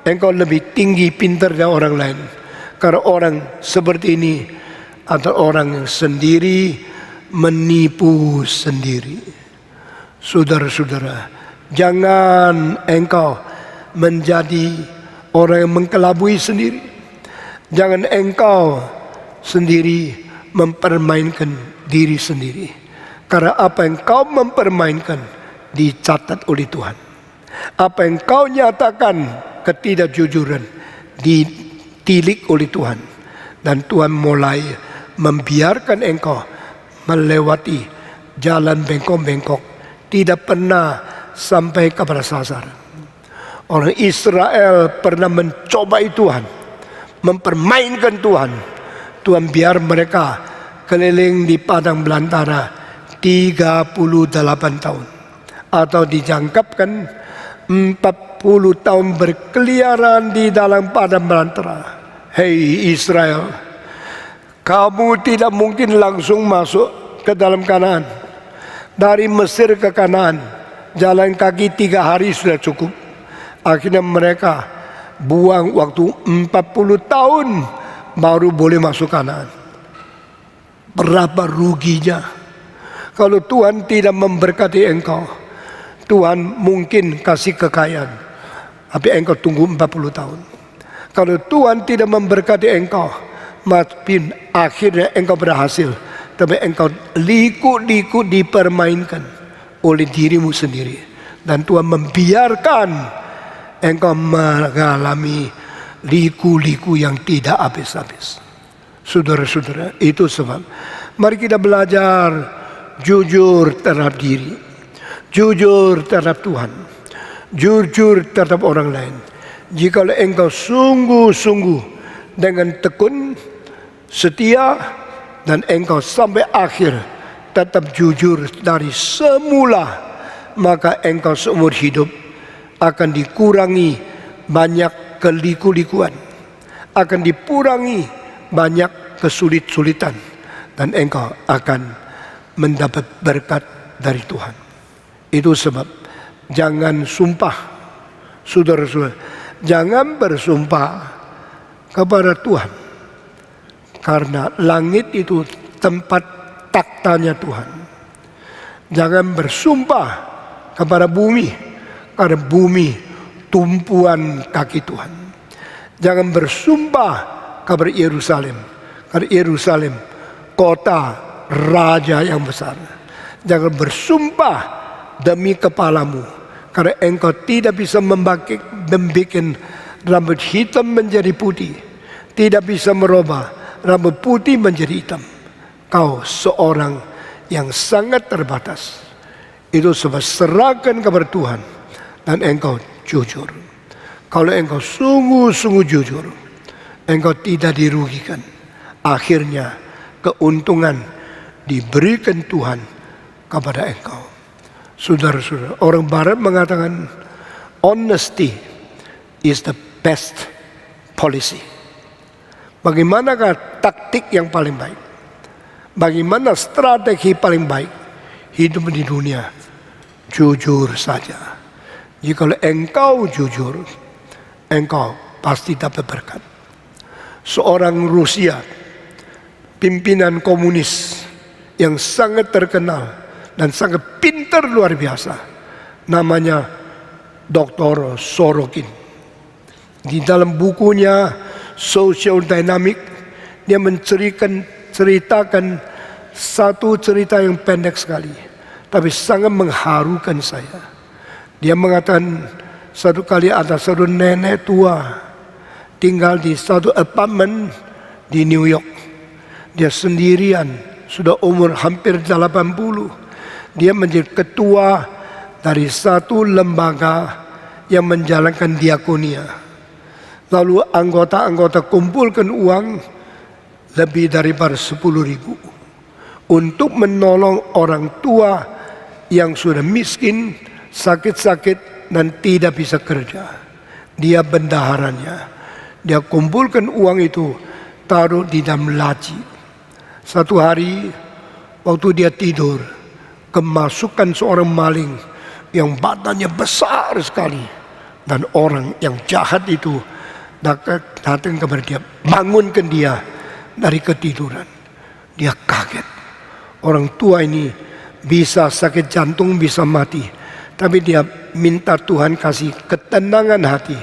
engkau lebih tinggi pintar dari orang lain. Karena orang seperti ini adalah orang yang sendiri, menipu sendiri. Saudara-saudara, jangan engkau menjadi orang yang mengkelabui sendiri. Jangan engkau sendiri mempermainkan diri sendiri. Karena apa yang kau mempermainkan dicatat oleh Tuhan. Apa yang kau nyatakan ketidakjujuran ditilik oleh Tuhan. Dan Tuhan mulai membiarkan engkau melewati jalan bengkok-bengkok, tidak pernah sampai kepada sasaran. Orang Israel pernah mencobai Tuhan, mempermainkan Tuhan. Tuhan biar mereka keliling di padang belantara 38 tahun. Atau dijangkapkan 40 tahun berkeliaran di dalam padang belantara. Hei Israel, kamu tidak mungkin langsung masuk ke dalam Kanaan. Dari Mesir ke Kanaan, jalan kaki 3 hari sudah cukup. Akhirnya mereka buang waktu 40 tahun baru boleh masuk Kanaan. Berapa ruginya? Kalau Tuhan tidak memberkati engkau, Tuhan mungkin kasih kekayaan, tapi engkau tunggu 40 tahun. Kalau Tuhan tidak memberkati engkau, mungkin akhirnya engkau berhasil, tapi engkau liku-liku dipermainkan oleh dirimu sendiri. Dan Tuhan membiarkan engkau mengalami liku-liku yang tidak habis-habis. Saudara-saudara, itu sebab mari kita belajar jujur terhadap diri, jujur terhadap Tuhan, jujur terhadap orang lain. Jika engkau sungguh-sungguh dengan tekun, setia, dan engkau sampai akhir tetap jujur dari semula, maka engkau seumur hidup akan dikurangi banyak keliku-likuan, akan dikurangi banyak kesulit-sulitan, dan engkau akan mendapat berkat dari Tuhan. Itu sebab jangan sumpah, saudara-saudara, jangan bersumpah kepada Tuhan, karena langit itu tempat taktanya Tuhan. Jangan bersumpah kepada bumi, karena bumi tumpuan kaki Tuhan. Jangan bersumpah kepada Yerusalem, karena Yerusalem kota raja yang besar. Jangan bersumpah demi kepalamu, karena engkau tidak bisa membuat rambut hitam menjadi putih, tidak bisa merubah rambut putih menjadi hitam. Kau seorang yang sangat terbatas. Itu sebab serahkan kepada Tuhan dan engkau jujur. Kalau engkau sungguh-sungguh jujur, engkau tidak dirugikan. Akhirnya keuntungan diberikan Tuhan kepada engkau. Saudara-saudara, orang Barat mengatakan honesty is the best policy. Bagaimanakah taktik yang paling baik? Bagaimana strategi paling baik hidup di dunia? Jujur saja. Jika engkau jujur, engkau pasti dapat berkat. Seorang Rusia, pimpinan komunis yang sangat terkenal dan sangat pintar luar biasa, namanya Dr. Sorokin. Di dalam bukunya Social Dynamic, dia menceritakan satu cerita yang pendek sekali, tapi sangat mengharukan saya. Dia mengatakan satu kali ada satu nenek tua tinggal di satu apartemen di New York. Dia sendirian, sudah umur hampir 80. Dia menjadi ketua dari satu lembaga yang menjalankan diakonia. Lalu anggota-anggota kumpulkan uang lebih daripada 10.000 untuk menolong orang tua yang sudah miskin, sakit-sakit, dan tidak bisa kerja. Dia bendaharanya. Dia kumpulkan uang itu, taruh di dalam laci. Satu hari waktu dia tidur, kemasukan seorang maling yang badannya besar sekali, dan orang yang jahat itu datang kepada dia, bangunkan dia dari ketiduran. Dia kaget. Orang tua ini bisa sakit jantung, bisa mati. Tapi dia minta Tuhan kasih ketenangan hati.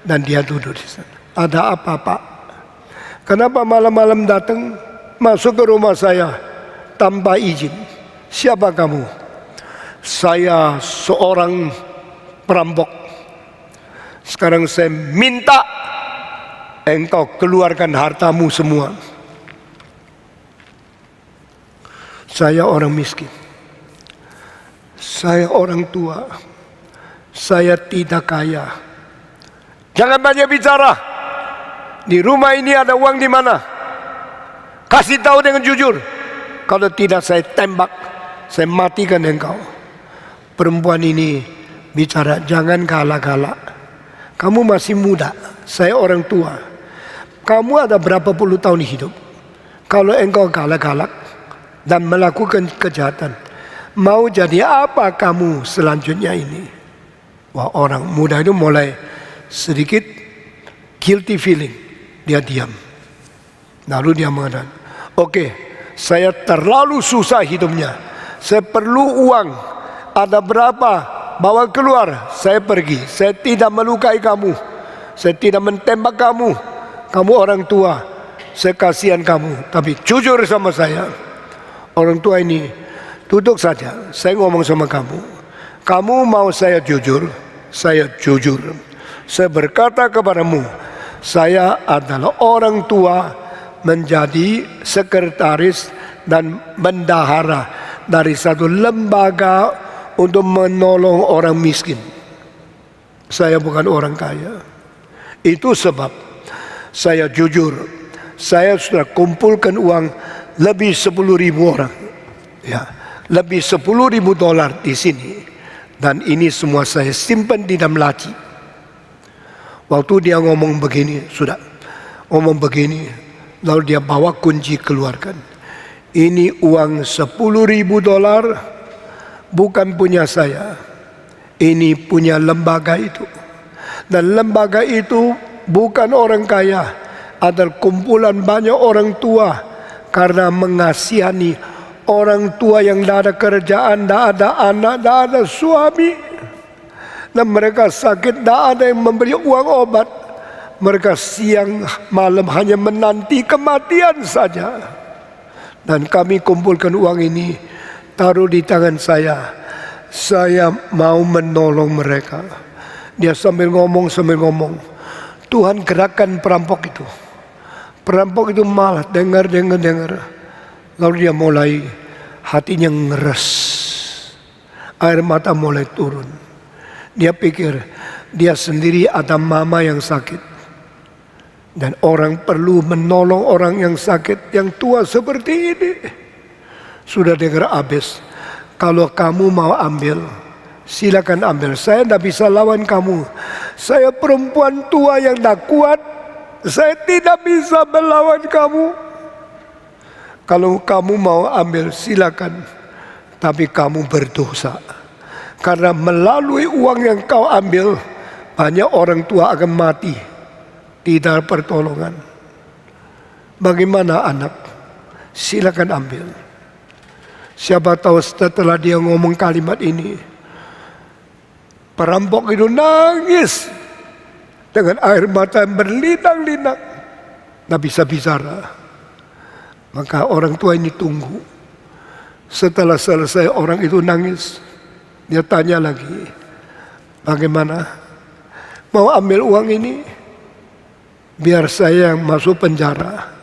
Dan dia duduk di sana. Ada apa, Pak? Kenapa malam-malam datang masuk ke rumah saya tanpa izin? Siapa kamu? Saya seorang perampok. Sekarang saya minta engkau keluarkan hartamu semua. Saya orang miskin. Saya orang tua. Saya tidak kaya. Jangan banyak bicara. Di rumah ini ada uang di mana? Kasih tahu dengan jujur. Kalau tidak saya tembak, saya matikan engkau. Perempuan ini bicara, jangan galak-galak. Kamu masih muda, saya orang tua. Kamu ada berapa puluh tahun hidup. Kalau engkau galak-galak dan melakukan kejahatan, mau jadi apa kamu selanjutnya ini? Wah, orang muda itu mulai sedikit guilty feeling. Dia diam. Lalu dia mengatakan, oke, saya terlalu susah hidupnya. Saya perlu uang. Ada berapa? Bawa keluar. Saya pergi. Saya tidak melukai kamu. Saya tidak mentembak kamu. Kamu orang tua. Saya kasihan kamu. Tapi jujur sama saya. Orang tua ini, duduk saja. Saya ngomong sama kamu. Kamu mau saya jujur? Saya jujur. Saya berkata kepadamu, saya adalah orang tua menjadi sekretaris dan bendahara dari satu lembaga untuk menolong orang miskin. Saya bukan orang kaya. Itu sebab saya jujur. Saya sudah kumpulkan uang lebih 10.000 orang. Ya, lebih 10.000 dolar di sini. Dan ini semua saya simpan di dalam laci. Waktu dia ngomong begini, sudah ngomong begini, lalu dia bawa kunci keluarkan. Ini uang 10.000 dolar, bukan punya saya. Ini punya lembaga itu. Dan lembaga itu bukan orang kaya, adalah kumpulan banyak orang tua karena mengasihani orang tua yang tidak ada kerjaan, tidak ada anak, tidak ada suami. Dan mereka sakit, tidak ada yang memberi uang obat. Mereka siang malam hanya menanti kematian saja. Dan kami kumpulkan uang ini, taruh di tangan saya. Saya mau menolong mereka. Dia sambil ngomong, Tuhan gerakkan perampok itu. Perampok itu malah dengar. Lalu dia mulai, hatinya ngeres. Air mata mulai turun. Dia pikir, dia sendiri ada mama yang sakit. Dan orang perlu menolong orang yang sakit, yang tua seperti ini. Sudah dengar habis. Kalau kamu mau ambil, silakan ambil. Saya tidak bisa lawan kamu. Saya perempuan tua yang tidak kuat. Saya tidak bisa melawan kamu. Kalau kamu mau ambil, silakan. Tapi kamu berdosa. Karena melalui uang yang kau ambil, banyak orang tua akan mati. Tidak pertolongan. Bagaimana anak? Silakan ambil. Siapa tahu setelah dia ngomong kalimat ini, perampok itu nangis dengan air mata yang berlinang-linang, tidak bisa bicara. Maka orang tua ini tunggu. Setelah selesai orang itu nangis, dia tanya lagi, bagaimana? Mau ambil uang ini? Biar saya yang masuk penjara.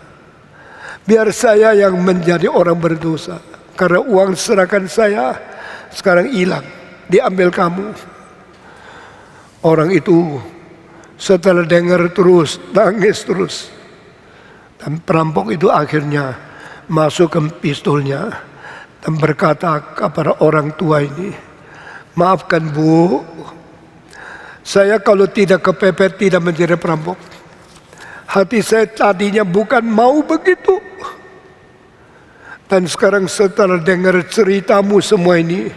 Biar saya yang menjadi orang berdosa. Karena uang serahkan saya sekarang hilang, diambil kamu. Orang itu setelah dengar terus, nangis terus. Dan perampok itu akhirnya masuk ke pistolnya dan berkata kepada orang tua ini, maafkan Bu, saya kalau tidak kepepet tidak menjadi perampok. Hati saya tadinya bukan mau begitu. Dan sekarang setelah dengar ceritamu semua ini,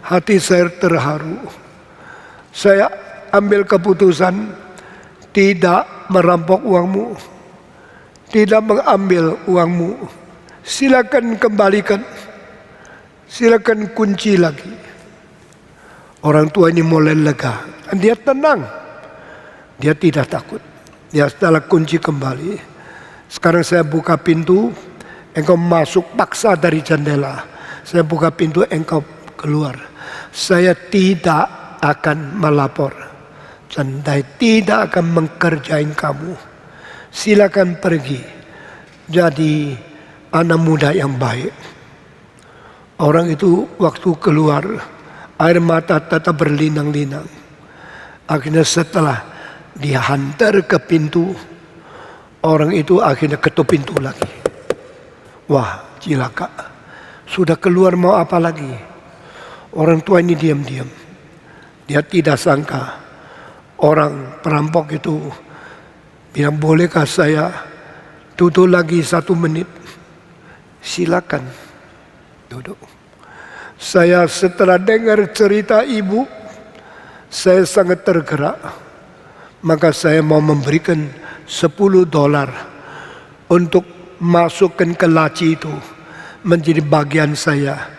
hati saya terharu. Saya ambil keputusan tidak merampok uangmu, tidak mengambil uangmu. Silakan kembalikan. silakan kunci lagi. Orang tua ini mulai lega. Dia tenang. Dia tidak takut. Dia setelah kunci kembali. Sekarang saya buka pintu, engkau masuk paksa dari jendela. Saya buka pintu, engkau keluar. Saya tidak akan melapor. Dan saya tidak akan mengkerjain kamu. Silakan pergi. Jadi anak muda yang baik. Orang itu waktu keluar, air mata tetap berlinang-linang. Akhirnya setelah dihantar ke pintu, orang itu akhirnya ketuk pintu lagi. Wah, cilaka. Sudah keluar mau apa lagi? Orang tua ini diam-diam. Dia tidak sangka orang perampok itu bilang, bolehkah saya duduk lagi 1 menit? Silakan duduk. Saya setelah dengar cerita ibu, saya sangat tergerak. Maka saya mau memberikan $10 untuk masukkan ke laci itu menjadi bagian saya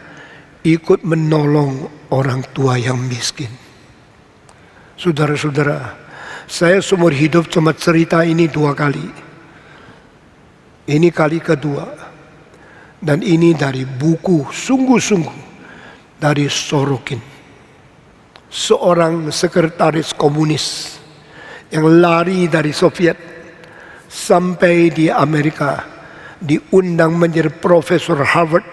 ikut menolong orang tua yang miskin. Saudara-saudara, saya seumur hidup cuma cerita ini 2 kali. Ini kali kedua. Dan ini dari buku sungguh-sungguh dari Sorokin, seorang sekretaris komunis yang lari dari Soviet sampai di Amerika, diundang menjadi profesor Harvard,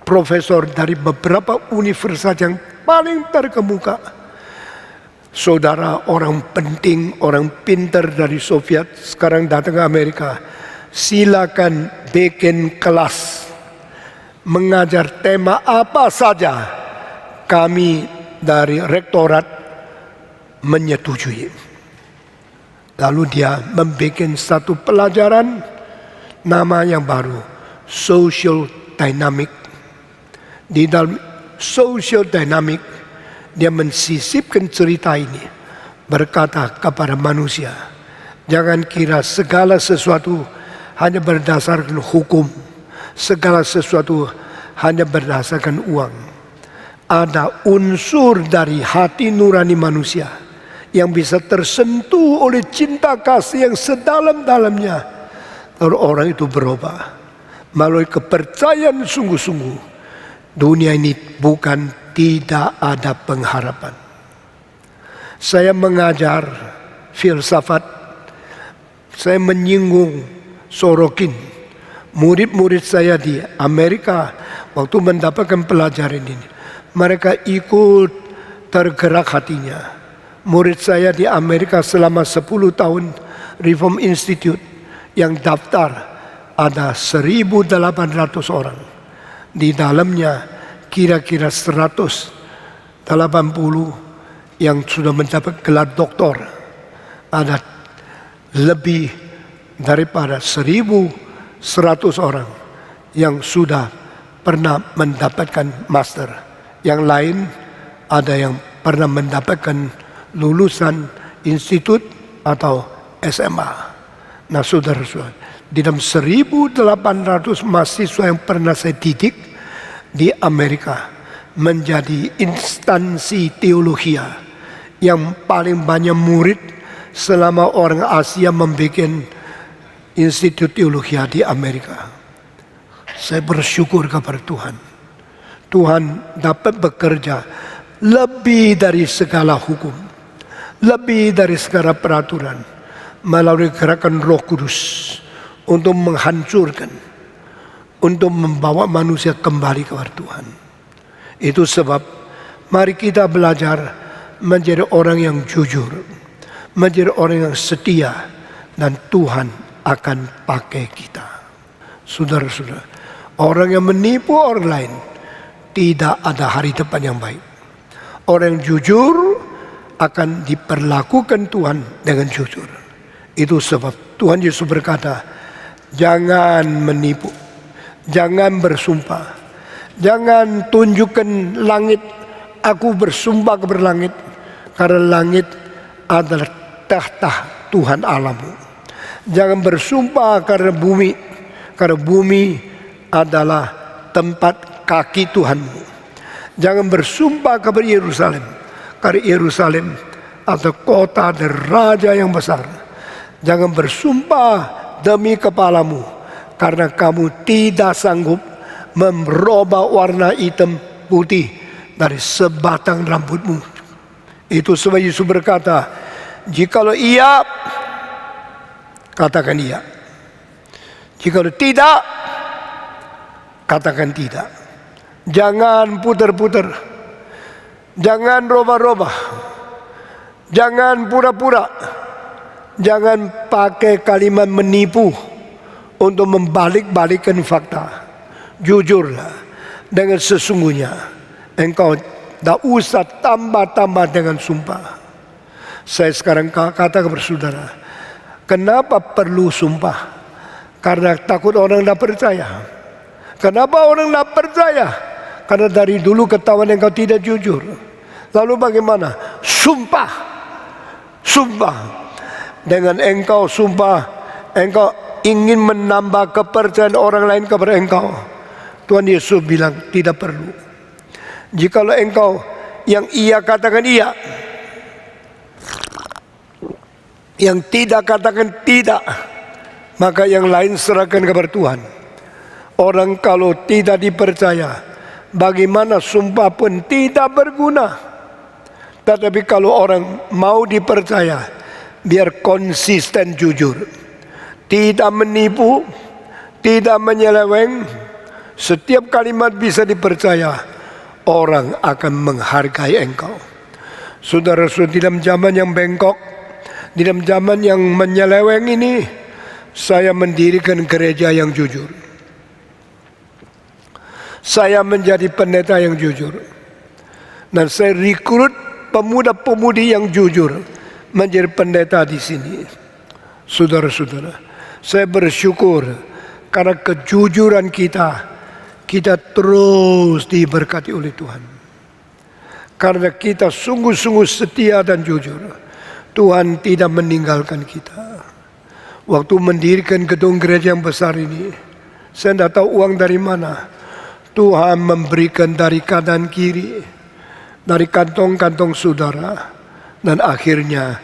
profesor dari beberapa universitas yang paling terkemuka. Saudara, orang penting, orang pintar dari Soviet sekarang datang ke Amerika. Silakan bikin kelas, mengajar tema apa saja, kami dari rektorat menyetujui. Lalu dia membuat satu pelajaran nama yang baru, social dynamic. Di dalam social dynamic dia mensisipkan cerita ini, berkata kepada manusia, jangan kira segala sesuatu hanya berdasarkan hukum, segala sesuatu hanya berdasarkan uang. Ada unsur dari hati nurani manusia yang bisa tersentuh oleh cinta kasih yang sedalam-dalamnya. Lalu orang itu berubah melalui kepercayaan sungguh-sungguh. Dunia ini bukan tidak ada pengharapan. Saya mengajar filsafat, saya menyinggung Sorokin. Murid-murid saya di Amerika waktu mendapatkan pelajaran ini, mereka ikut tergerak hatinya. Murid saya di Amerika selama 10 tahun Reform Institute yang daftar ada 1.800 orang. Di dalamnya kira-kira 180 yang sudah mendapat gelar doktor. Ada lebih daripada 1.100 orang yang sudah pernah mendapatkan master. Yang lain ada yang pernah mendapatkan lulusan institut atau SMA. Nah, saudara-saudara, di dalam 1.800 mahasiswa yang pernah saya didik di Amerika, menjadi instansi teologi yang paling banyak murid selama orang Asia membuat Institut Teologi di Amerika. Saya bersyukur kepada Tuhan. Tuhan dapat bekerja lebih dari segala hukum, lebih dari segala peraturan, melalui gerakan Roh Kudus untuk menghancurkan, untuk membawa manusia kembali kepada Tuhan. Itu sebab mari kita belajar menjadi orang yang jujur, menjadi orang yang setia, dan Tuhan akan pakai kita. Saudara-saudara, orang yang menipu orang lain tidak ada hari depan yang baik. Orang yang jujur akan diperlakukan Tuhan dengan jujur. Itu sebab Tuhan Yesus berkata, jangan menipu, jangan bersumpah, jangan tunjukkan langit, aku bersumpah kepada langit, karena langit adalah tahta Tuhan Allahmu. Jangan bersumpah karena bumi adalah tempat kaki Tuhanmu. Jangan bersumpah kepada Yerusalem, karena Yerusalem atau kota dan raja yang besar. Jangan bersumpah demi kepalamu, karena kamu tidak sanggup merubah warna hitam putih dari sebatang rambutmu. Itu sebab Yesus berkata, jikalau iya, katakan iya. Jikalau tidak, katakan tidak. Jangan putar-putar, jangan robah-robah, jangan pura-pura, jangan pakai kalimat menipu untuk membalik-balikkan fakta. Jujurlah dengan sesungguhnya. Engkau tak usah tambah-tambah dengan sumpah. Saya sekarang kata kepada saudara, kenapa perlu sumpah? Karena takut orang tak percaya. Kenapa orang tak percaya? Karena dari dulu ketahuan engkau tidak jujur. Lalu bagaimana? Sumpah. Sumpah. Dengan engkau sumpah, engkau ingin menambah kepercayaan orang lain kepada engkau. Tuhan Yesus bilang tidak perlu. Jikalau engkau yang iya katakan iya, yang tidak katakan tidak, maka yang lain serahkan kepada Tuhan. Orang kalau tidak dipercaya, bagaimana sumpah pun tidak berguna. Tetapi kalau orang mau dipercaya, biar konsisten jujur, tidak menipu, tidak menyeleweng. Setiap kalimat bisa dipercaya, orang akan menghargai engkau. Saudara-saudara, di dalam zaman yang bengkok, di dalam zaman yang menyeleweng ini, saya mendirikan gereja yang jujur. Saya menjadi pendeta yang jujur. Dan saya rekrut pemuda-pemudi yang jujur menjadi pendeta di sini. Saudara-saudara, saya bersyukur karena kejujuran kita terus diberkati oleh Tuhan. Karena kita sungguh-sungguh setia dan jujur, Tuhan tidak meninggalkan kita. Waktu mendirikan gedung gereja yang besar ini, saya tidak tahu uang dari mana. Tuhan memberikan dari kanan kiri, dari kantong-kantong saudara, dan akhirnya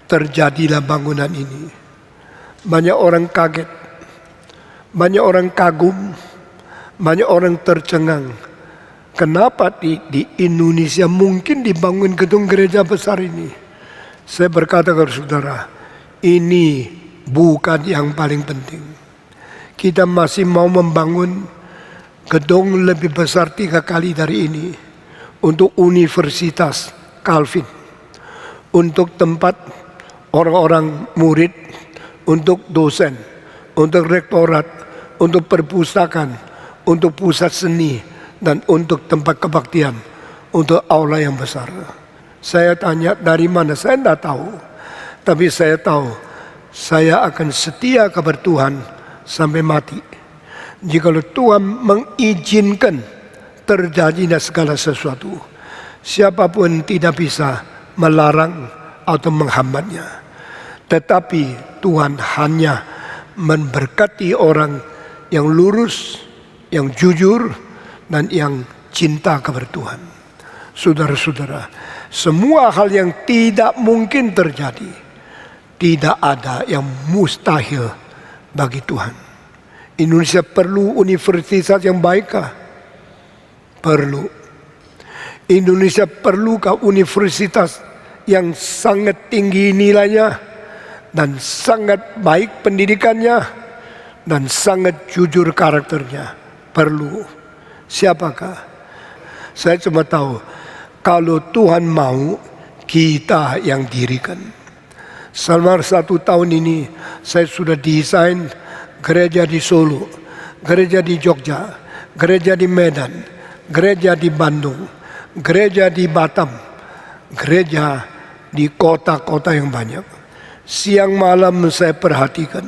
terjadilah bangunan ini. Banyak orang kaget, banyak orang kagum, banyak orang tercengang. Kenapa di Indonesia mungkin dibangun gedung gereja besar ini? Saya berkata kepada saudara, ini bukan yang paling penting. Kita masih mau membangun gedung lebih besar 3 kali dari ini untuk Universitas Calvin, untuk tempat orang-orang murid, untuk dosen, untuk rektorat, untuk perpustakaan, untuk pusat seni, dan untuk tempat kebaktian, untuk aula yang besar. Saya tanya dari mana, saya tidak tahu. Tapi saya tahu, saya akan setia kepada Tuhan sampai mati. Jikalau Tuhan mengizinkan terjadinya segala sesuatu, siapapun tidak bisa melarang atau menghambatnya. Tetapi Tuhan hanya memberkati orang yang lurus, yang jujur, dan yang cinta kepada Tuhan. Saudara-saudara, semua hal yang tidak mungkin terjadi, tidak ada yang mustahil bagi Tuhan. Indonesia perlu universitas yang baikkah? Perlu. Indonesia perlukah universitas yang sangat tinggi nilainya, dan sangat baik pendidikannya, dan sangat jujur karakternya? Perlu. Siapakah? Saya cuma tahu, kalau Tuhan mau, kita yang dirikan. Selama 1 tahun ini, saya sudah desain gereja di Solo, gereja di Jogja, gereja di Medan, gereja di Bandung, gereja di Batam, gereja di kota-kota yang banyak. Siang malam saya perhatikan,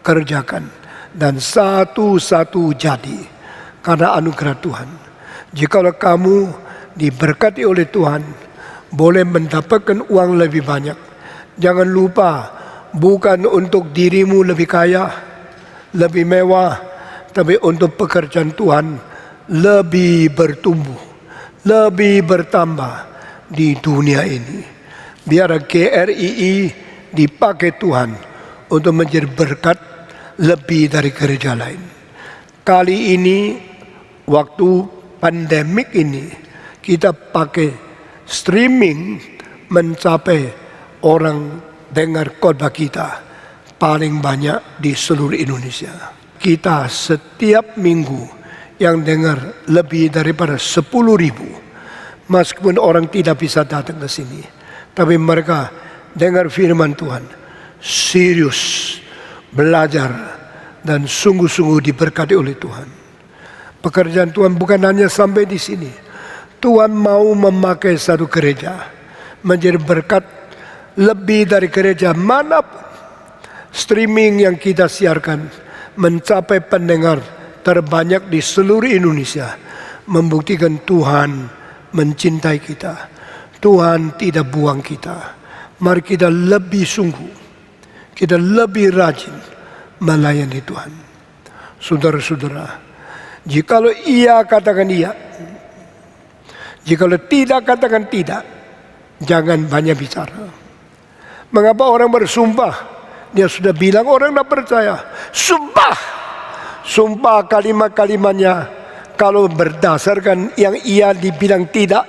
kerjakan, dan satu-satu jadi karena anugerah Tuhan. Jikalau kamu diberkati oleh Tuhan, boleh mendapatkan uang lebih banyak. Jangan lupa, bukan untuk dirimu lebih kaya, lebih mewah, tapi untuk pekerjaan Tuhan lebih bertumbuh, lebih bertambah di dunia ini. Biar GRII dipakai Tuhan untuk menjadi berkat lebih dari gereja lain. Kali ini waktu pandemik ini kita pakai streaming mencapai orang dengar khotbah kita paling banyak di seluruh Indonesia. Kita setiap minggu yang dengar lebih daripada 10.000. Meskipun orang tidak bisa datang ke sini, tapi mereka dengar firman Tuhan, serius belajar dan sungguh-sungguh diberkati oleh Tuhan. Pekerjaan Tuhan bukan hanya sampai di sini. Tuhan mau memakai satu gereja menjadi berkat lebih dari gereja manapun. Streaming yang kita siarkan mencapai pendengar terbanyak di seluruh Indonesia, membuktikan Tuhan mencintai kita. Tuhan tidak buang kita. Mari kita lebih sungguh, kita lebih rajin melayani Tuhan. Saudara-saudara, jikalau iya katakan iya, jikalau tidak katakan tidak. Jangan banyak bicara. Mengapa orang bersumpah? Dia sudah bilang orang tidak percaya. Sumpah. Sumpah kalimat-kalimatnya kalau berdasarkan yang iya dibilang tidak,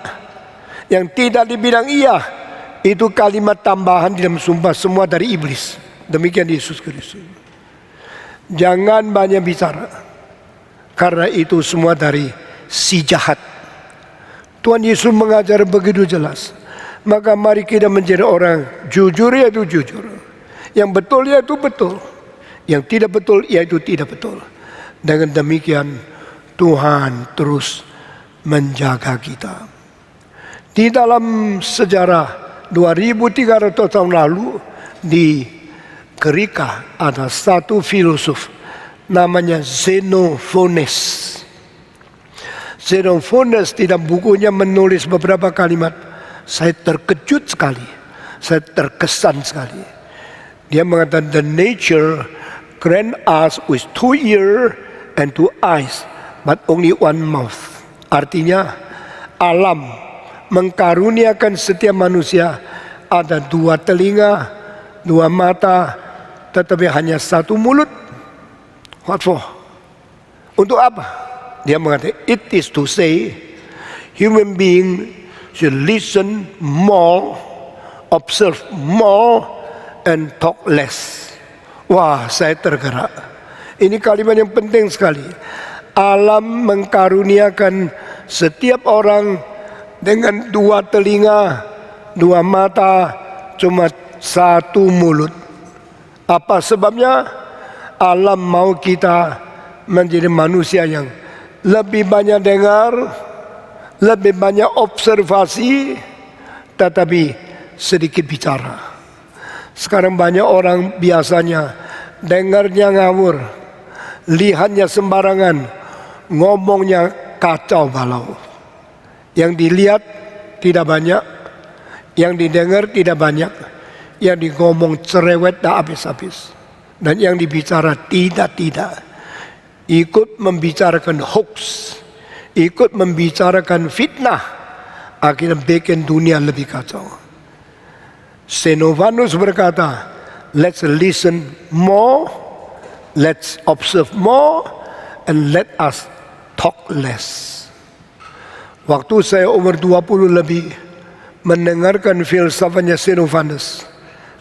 yang tidak dibilang iya, itu kalimat tambahan di dalam sumpah, semua dari iblis. Demikian Yesus Kristus. Jangan banyak bicara, karena itu semua dari si jahat. Tuhan Yesus mengajar begitu jelas. Maka mari kita menjadi orang jujur, yaitu jujur. Yang betul yaitu betul. Yang tidak betul yaitu tidak betul. Dengan demikian Tuhan terus menjaga kita. Di dalam sejarah 2300 tahun lalu di Greka ada satu filosof namanya Xenophanes. Xenophanes di dalam bukunya menulis beberapa kalimat. Saya terkejut sekali, saya terkesan sekali. Dia mengatakan, the nature grant us with 2 ears and 2 eyes, but only 1 mouth. Artinya, alam mengkaruniakan setiap manusia ada 2 telinga, 2 mata, tetapi hanya 1 mulut. What for? Untuk apa? Dia mengatakan, it is to say, human being should listen more, observe more, and talk less. Wah, saya tergerak. Ini kalimat yang penting sekali. Alam mengkaruniakan setiap orang dengan 2 telinga, 2 mata, cuma 1 mulut. Apa sebabnya? Alam mau kita menjadi manusia yang lebih banyak dengar, lebih banyak observasi, tetapi sedikit bicara. Sekarang banyak orang biasanya dengarnya ngawur, lihatnya sembarangan, ngomongnya kacau balau. Yang dilihat tidak banyak, yang didengar tidak banyak, yang digomong cerewet tak habis-habis, dan yang dibicara tidak. Ikut membicarakan hoax, ikut membicarakan fitnah, akhirnya bikin dunia lebih kacau. Xenophanes berkata, let's listen more, let's observe more, and let us talk less. Waktu saya umur 20 lebih mendengarkan filsafatnya Xenophanes,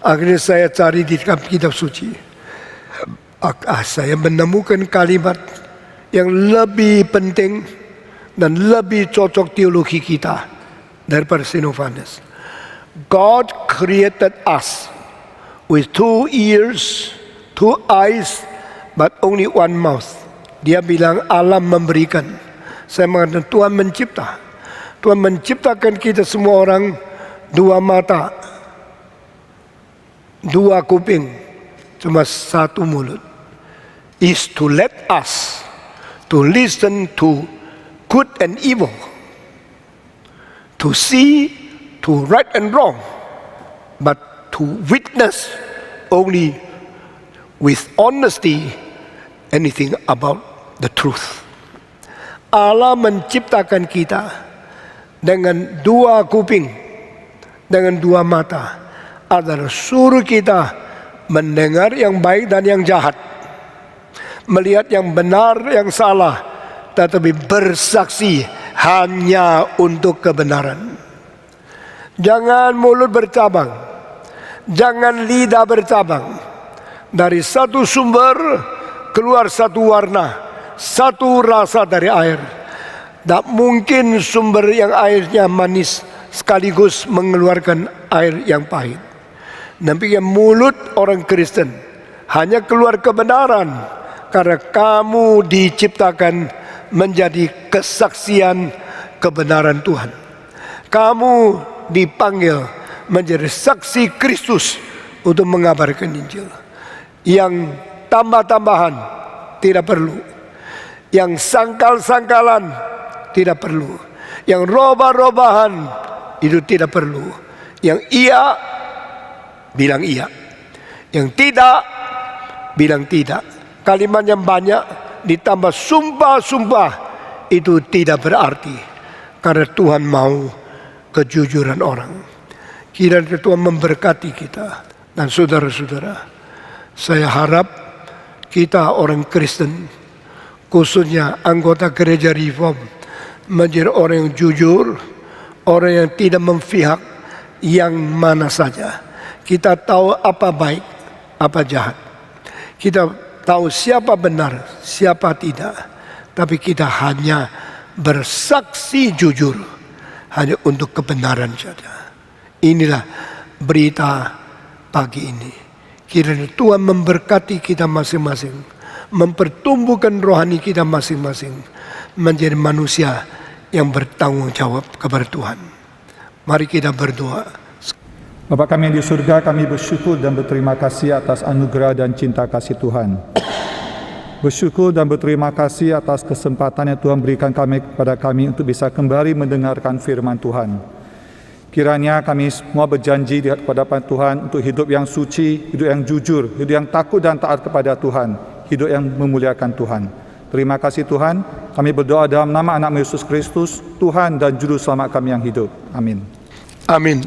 akhirnya saya cari di kitab suci. Saya menemukan kalimat yang lebih penting dan lebih cocok teologi kita daripada Xenophanes. God created us with 2 ears, 2 eyes, but only 1 mouth. Dia bilang alam memberikan. Saya mengatakan Tuhan mencipta. Tuhan menciptakan kita semua orang 2 mata, 2 kuping, cuma 1 mulut. Is to let us to listen to good and evil, to see, to right and wrong, but to witness only with honesty anything about the truth. Allah menciptakan kita dengan dua kuping, dengan dua mata, adalah suruh kita mendengar yang baik dan yang jahat, melihat yang benar, yang salah, tetapi bersaksi hanya untuk kebenaran. Jangan mulut bercabang, jangan lidah bercabang. Dari satu sumber keluar satu warna, satu rasa dari air. Tak mungkin sumber yang airnya manis sekaligus mengeluarkan air yang pahit. Demikian mulut orang Kristen hanya keluar kebenaran, karena kamu diciptakan menjadi kesaksian kebenaran Tuhan. Kamu dipanggil menjadi saksi Kristus untuk mengabarkan Injil. Yang tambah-tambahan tidak perlu, yang sangkal-sangkalan tidak perlu, yang robah-robahan itu tidak perlu. Yang iya bilang iya, yang tidak bilang tidak. Kalimat yang banyak ditambah sumpah-sumpah itu tidak berarti, karena Tuhan mau kejujuran orang. Kiranya Tuhan memberkati kita. Dan saudara-saudara, saya harap kita orang Kristen, khususnya anggota gereja Reform, menjadi orang yang jujur, orang yang tidak memihak yang mana saja. Kita tahu apa baik, apa jahat. Kita tahu siapa benar, siapa tidak. Tapi kita hanya bersaksi jujur, hanya untuk kebenaran saja. Inilah berita pagi ini. Kiranya Tuhan memberkati kita masing-masing, mempertumbuhkan rohani kita masing-masing, menjadi manusia yang bertanggung jawab kepada Tuhan. Mari kita berdoa. Bapa kami yang di surga, kami bersyukur dan berterima kasih atas anugerah dan cinta kasih Tuhan. Bersyukur dan berterima kasih atas kesempatan yang Tuhan berikan kepada kami untuk bisa kembali mendengarkan firman Tuhan. Kiranya kami semua berjanji di hadapan Tuhan untuk hidup yang suci, hidup yang jujur, hidup yang takut dan taat kepada Tuhan, hidup yang memuliakan Tuhan. Terima kasih Tuhan, kami berdoa dalam nama anak Yesus Kristus, Tuhan dan Juru Selamat kami yang hidup. Amin. Amin.